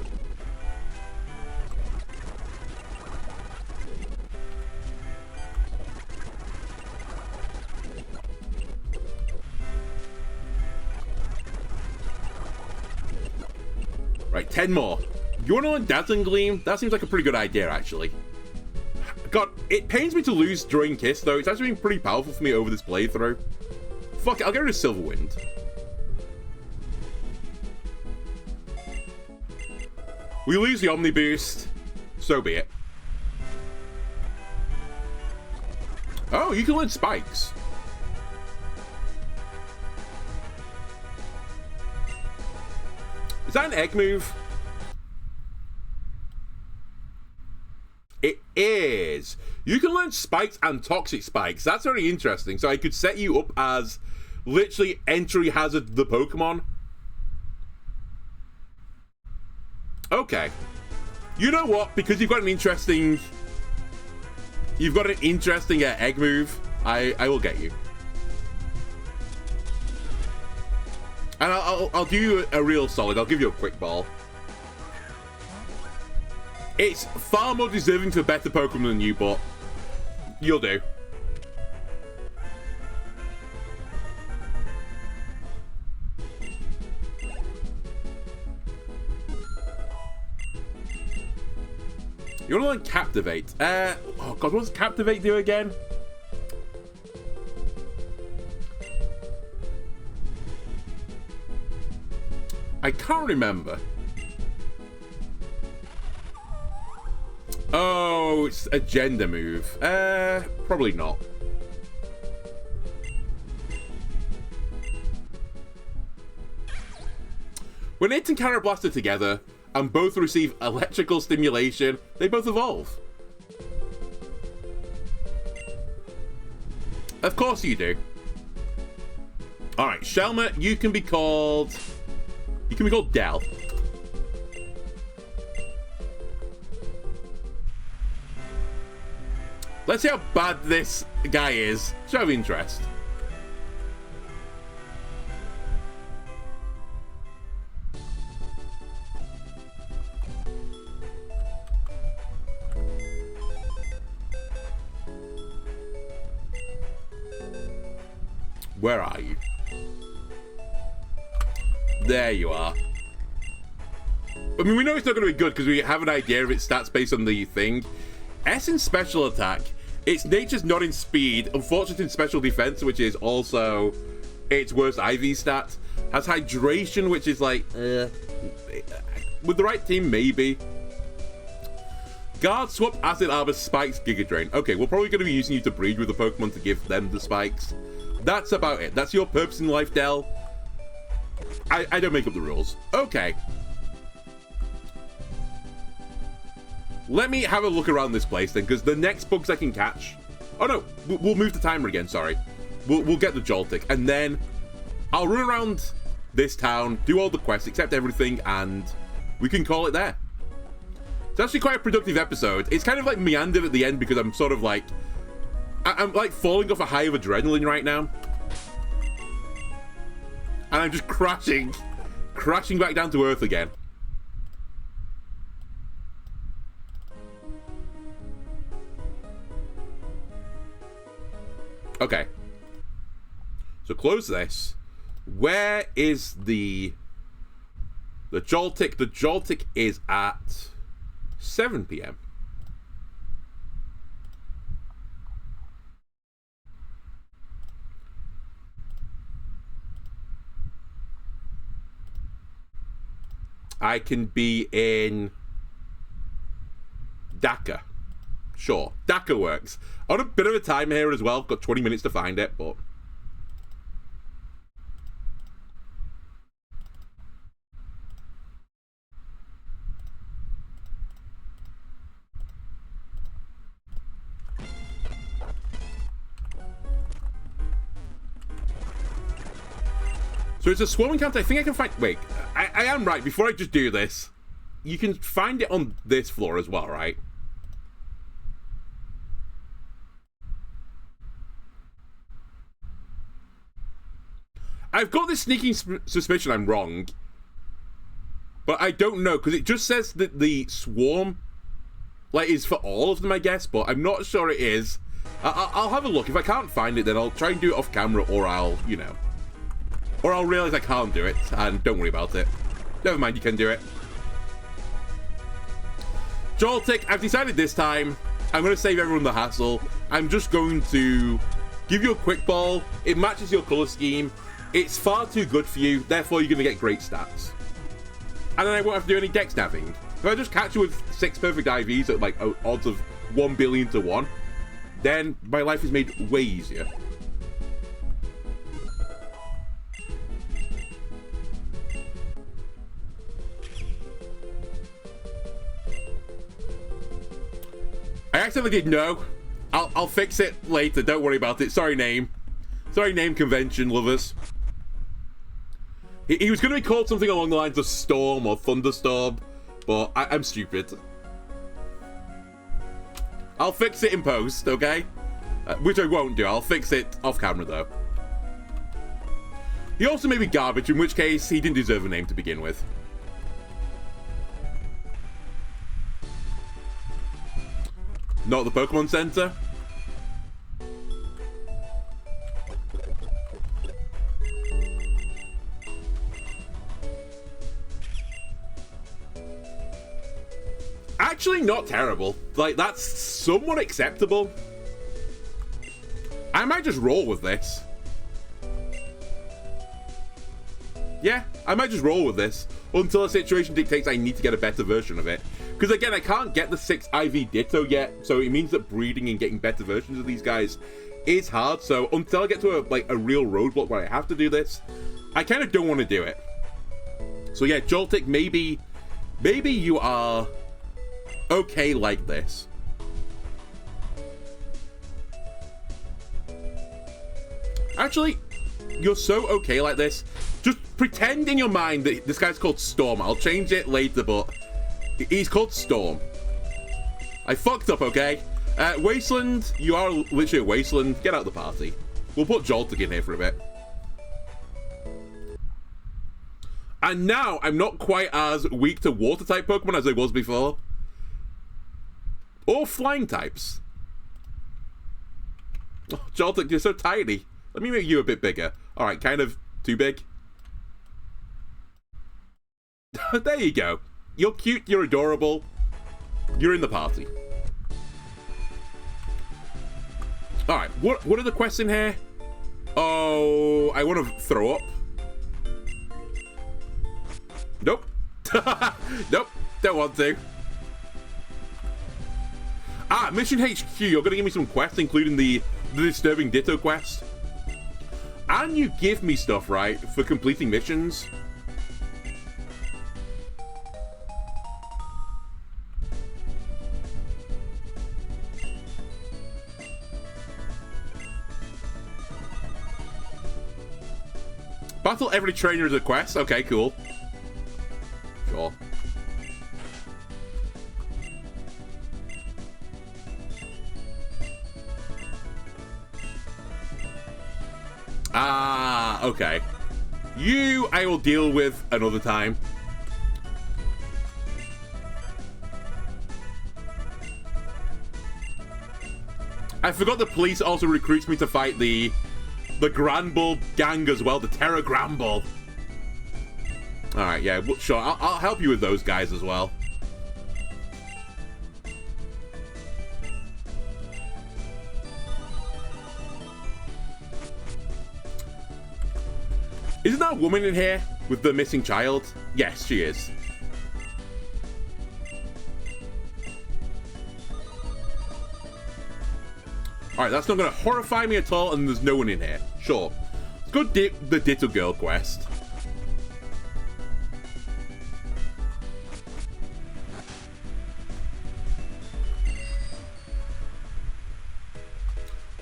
S1: Right, 10 more. You want to learn Dazzling Gleam? That seems like a pretty good idea, actually. God, it pains me to lose Drain Kiss, though. It's actually been pretty powerful for me over this playthrough. Fuck it, I'll get rid of Silver Wind. We lose the Omni Boost. So be it. Oh, you can learn Spikes. Is that an egg move? It is. You can learn spikes and toxic spikes. That's very interesting. So I could set you up as literally entry hazard the Pokemon. Okay. You know what? Because you've got an interesting... You've got an interesting egg move. I will get you. And I'll do you a real solid. I'll give you a quick ball. It's far more deserving to a better Pokemon than you, but you'll do. You want to learn Captivate? Oh god, what does Captivate do again? I can't remember. Oh, it's a gender move. Probably not. When it and Blaster together, and both receive electrical stimulation, they both evolve. Of course you do. Alright, Shelmet, you can be called... You can be called Del. Let's see how bad this guy is. Show of interest. Where are you? There you are. I mean, we know it's not going to be good because we have an idea of its stats based on the thing. S in special attack. Its nature's not in speed. Unfortunately, in special defense, which is also its worst IV stat. Has hydration, which is like, with the right team, maybe. Guard, Swap, Acid Arbor, Spikes, Giga Drain. Okay, we're probably going to be using you to breed with the Pokemon to give them the spikes. That's about it. That's your purpose in life, Del. I don't make up the rules. Okay. Let me have a look around this place then, because the next bugs I can catch... Oh no, we'll move the timer again, sorry. We'll get the Joltik, and then I'll run around this town, do all the quests, accept everything, and we can call it there. It's actually quite a productive episode. It's kind of like meandered at the end because I'm sort of like... I'm like falling off a high of adrenaline right now. And I'm just crashing back down to earth again. Okay. So close this. Where is the Joltik? The Joltik is at 7 PM. I can be in Dhaka. Sure, Dhaka works. On a bit of a time here as well. Got 20 minutes to find it, but... So it's a swarm encounter. I think I can find... Wait, I am right. Before I just do this, you can find it on this floor as well, right? I've got this sneaking suspicion I'm wrong. But I don't know, because it just says that the swarm, like, is for all of them, I guess, but I'm not sure it is. I'll have a look. If I can't find it, then I'll try and do it off camera, or I'll, you know... Or I'll realize I can't do it, and don't worry about it. Never mind, you can do it. Joltik, I've decided this time, I'm going to save everyone the hassle. I'm just going to give you a quick ball. It matches your color scheme. It's far too good for you, therefore you're going to get great stats. And then I won't have to do any dex nabbing. If I just catch you with 6 perfect IVs at like odds of 1 billion to 1, then my life is made way easier. I accidentally did no. I'll fix it later. Don't worry about it. Sorry, name. Sorry, name convention lovers. He was going to be called something along the lines of Storm or Thunderstorm, but I'm stupid. I'll fix it in post, okay? Which I won't do. I'll fix it off camera, though. He also may be garbage, in which case he didn't deserve a name to begin with. Not the Pokemon Center. Actually, not terrible. Like, that's somewhat acceptable. I might just roll with this. Yeah, I might just roll with this until a situation dictates I need to get a better version of it. Because again, I can't get the 6 IV Ditto yet, so it means that breeding and getting better versions of these guys is hard. So until I get to a real roadblock where I have to do this, I kind of don't want to do it. So yeah, Joltik, maybe you are okay like this. Actually, you're so okay like this. Just pretend in your mind that this guy's called Storm. I'll change it later, but he's called Storm. I fucked up, okay? Wasteland, you are literally a wasteland. Get out of the party. We'll put Joltik in here for a bit. And now, I'm not quite as weak to water-type Pokemon as I was before. Or flying types. Oh, Joltik, you're so tiny. Let me make you a bit bigger. Alright, kind of too big. There you go. You're cute, you're adorable. You're in the party. Alright, what are the quests in here? Oh, I want to throw up. Nope. Nope, don't want to. Ah, Mission HQ, you're going to give me some quests, including the Disturbing Ditto quest. And you give me stuff, right, for completing missions. Battle every trainer as a quest. Okay, cool. Sure. Ah, okay. You, I will deal with another time. I forgot the police also recruits me to fight the Granbull gang as well, the Terra Granbull. Alright, yeah, sure, I'll help you with those guys as well. Isn't that a woman in here with the missing child? Yes, she is. Alright, that's not going to horrify me at all, and there's no one in here. Sure. Let's go the Ditto Girl quest.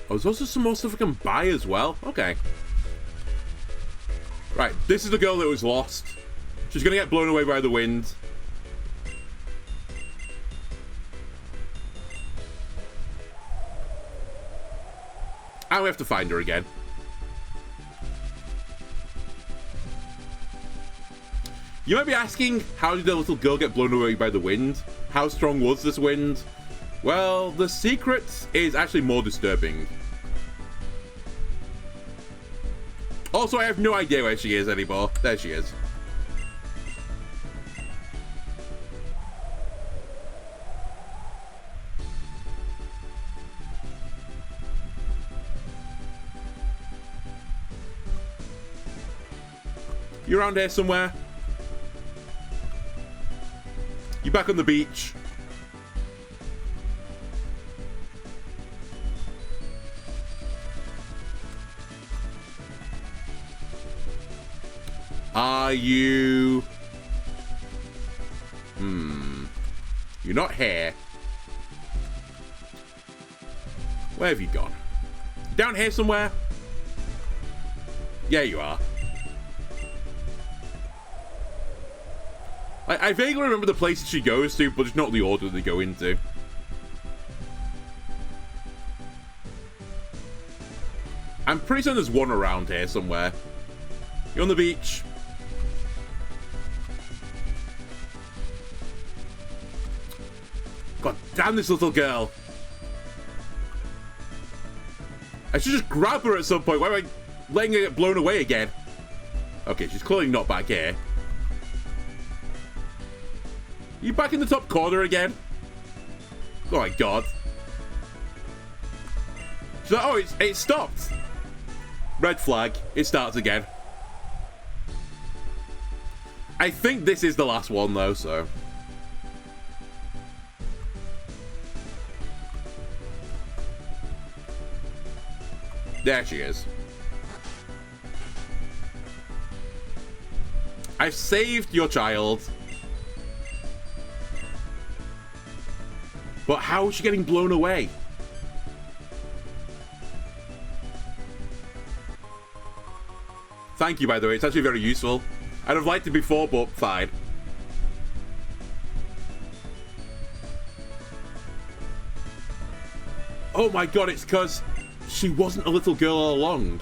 S1: Oh, there's also some more stuff I can buy as well. Okay. Right, this is the girl that was lost. She's going to get blown away by the wind. And we have to find her again. You might be asking, how did the little girl get blown away by the wind? How strong was this wind? Well, the secret is actually more disturbing. Also, I have no idea where she is anymore. There she is. You around here somewhere? You back on the beach? Are you... You're not here. Where have you gone? Down here somewhere? Yeah, you are. I vaguely remember the places she goes to, but it's not the order they go into. I'm pretty certain there's one around here somewhere. You're on the beach. God damn this little girl. I should just grab her at some point. Why am I letting her get blown away again? Okay, she's clearly not back here. You back in the top corner again? Oh my god. She's like, oh, it stopped. Red flag. It starts again. I think this is the last one though, so... There she is. I've saved your child. But how is she getting blown away? Thank you, by the way. It's actually very useful. I'd have liked it before, but fine. Oh my god, it's because she wasn't a little girl all along.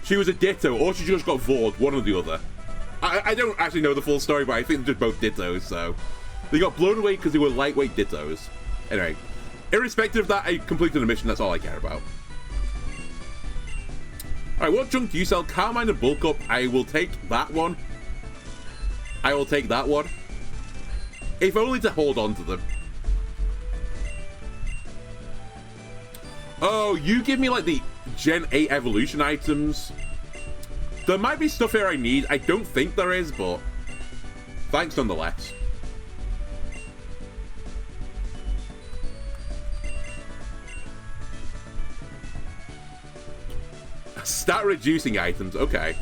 S1: She was a ditto, or she just got vored, one or the other. I don't actually know the full story, but I think they're just both dittos, so... They got blown away because they were lightweight dittos. Anyway, irrespective of that, I completed the mission, that's all I care about. Alright, what junk do you sell? Carmine and bulk up. I will take that one. I will take that one. If only to hold on to them. Oh, you give me like the Gen 8 evolution items. There might be stuff here I need. I don't think there is, but thanks nonetheless. Stat reducing items, okay.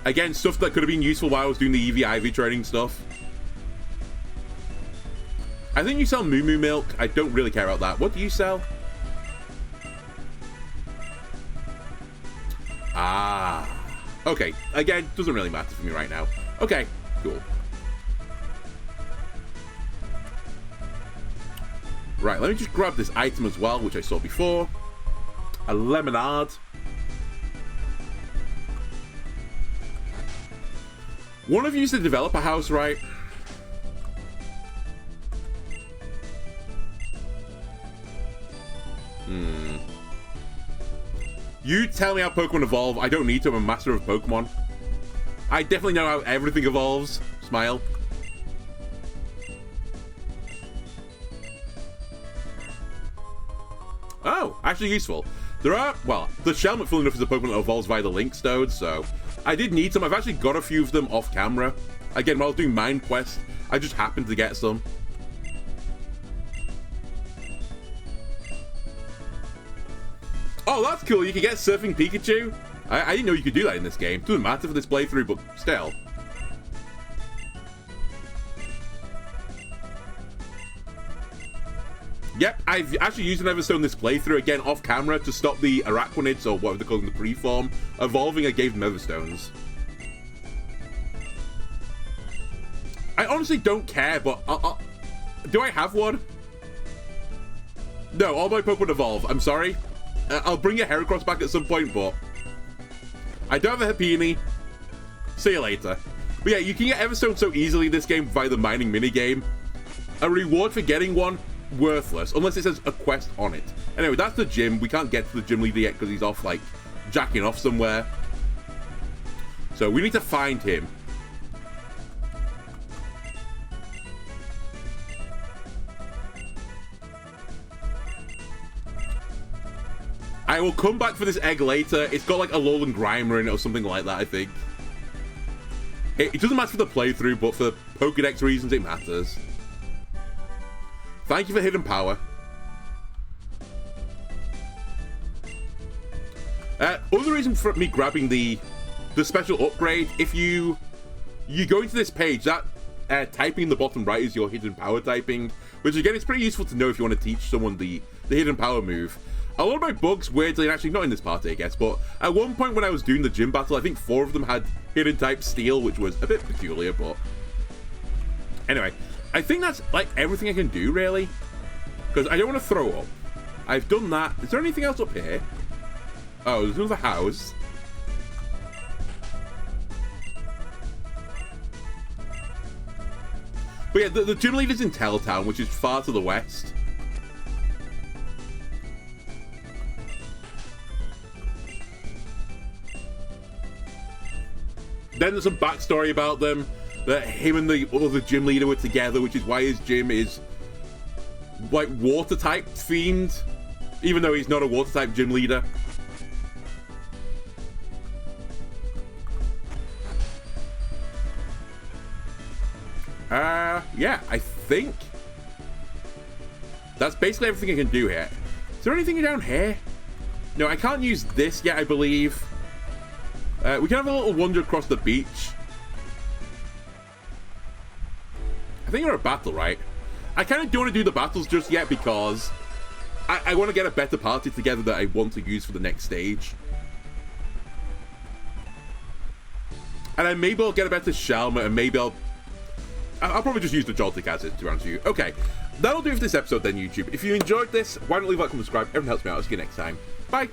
S1: Again, stuff that could have been useful while I was doing the EV/IV training stuff. I think you sell Moo Moo milk. I don't really care about that. What do you sell? Ah. Okay, again, doesn't really matter for me right now. Okay, cool. Right, let me just grab this item as well, which I saw before. A lemonade. One of you is the developer house, right? You tell me how Pokemon evolve. I don't need to. I'm a master of Pokemon. I definitely know how everything evolves. Smile. Oh, actually useful. There are, well, the Shelmet, full enough, is a Pokemon that evolves via the Link Stone, so I did need some. I've actually got a few of them off camera. Again, while I was doing Mind Quest, I just happened to get some. Oh, that's cool. You can get Surfing Pikachu. I didn't know you could do that in this game. Doesn't matter for this playthrough, but still. Yep, I've actually used an Everstone this playthrough, again, off camera, to stop the Arachnids, or whatever they're called in the preform, evolving. I gave them Everstones. I honestly don't care, but do I have one? No, all my Pokemon evolve. I'm sorry. I'll bring a Heracross back at some point, but I don't have a Happiny. See you later. But yeah, you can get Everstone so easily in this game via the mining minigame. A reward for getting one, worthless, unless it says a quest on it. Anyway, that's the gym. We can't get to the gym leader yet because he's off, like, jacking off somewhere. So we need to find him. I will come back for this egg later. It's got like a Alolan Grimer in it or something like that, I think. It doesn't matter for the playthrough, but for Pokédex reasons, it matters. Thank you for Hidden Power. Other reason for me grabbing the special upgrade, if you go into this page, that typing in the bottom right is your hidden power typing, which again is pretty useful to know if you want to teach someone the hidden power move. A lot of my bugs, weirdly, and actually not in this party, I guess, but at one point when I was doing the gym battle, I think 4 of them had hidden type steel, which was a bit peculiar, but anyway, I think that's like everything I can do, really, because I don't want to throw up. I've done that. Is there anything else up here? Oh, there's another house. But yeah, the gym leader's in Town, which is far to the west. Then there's some backstory about them, that him and the other gym leader were together, which is why his gym is like water type themed, even though he's not a water type gym leader. Yeah, I think that's basically everything I can do here. Is there anything down here? No, I can't use this yet, I believe. We can have a little wander across the beach. I think you're a battle, right? I kind of don't want to do the battles just yet because I want to get a better party together that I want to use for the next stage. And then maybe I'll get a better Shalma, and maybe I'll probably just use the Joltic Acid, to answer you. Okay, that'll do it for this episode then, YouTube. If you enjoyed this, why don't leave a like and subscribe? Everyone helps me out. I'll see you next time. Bye!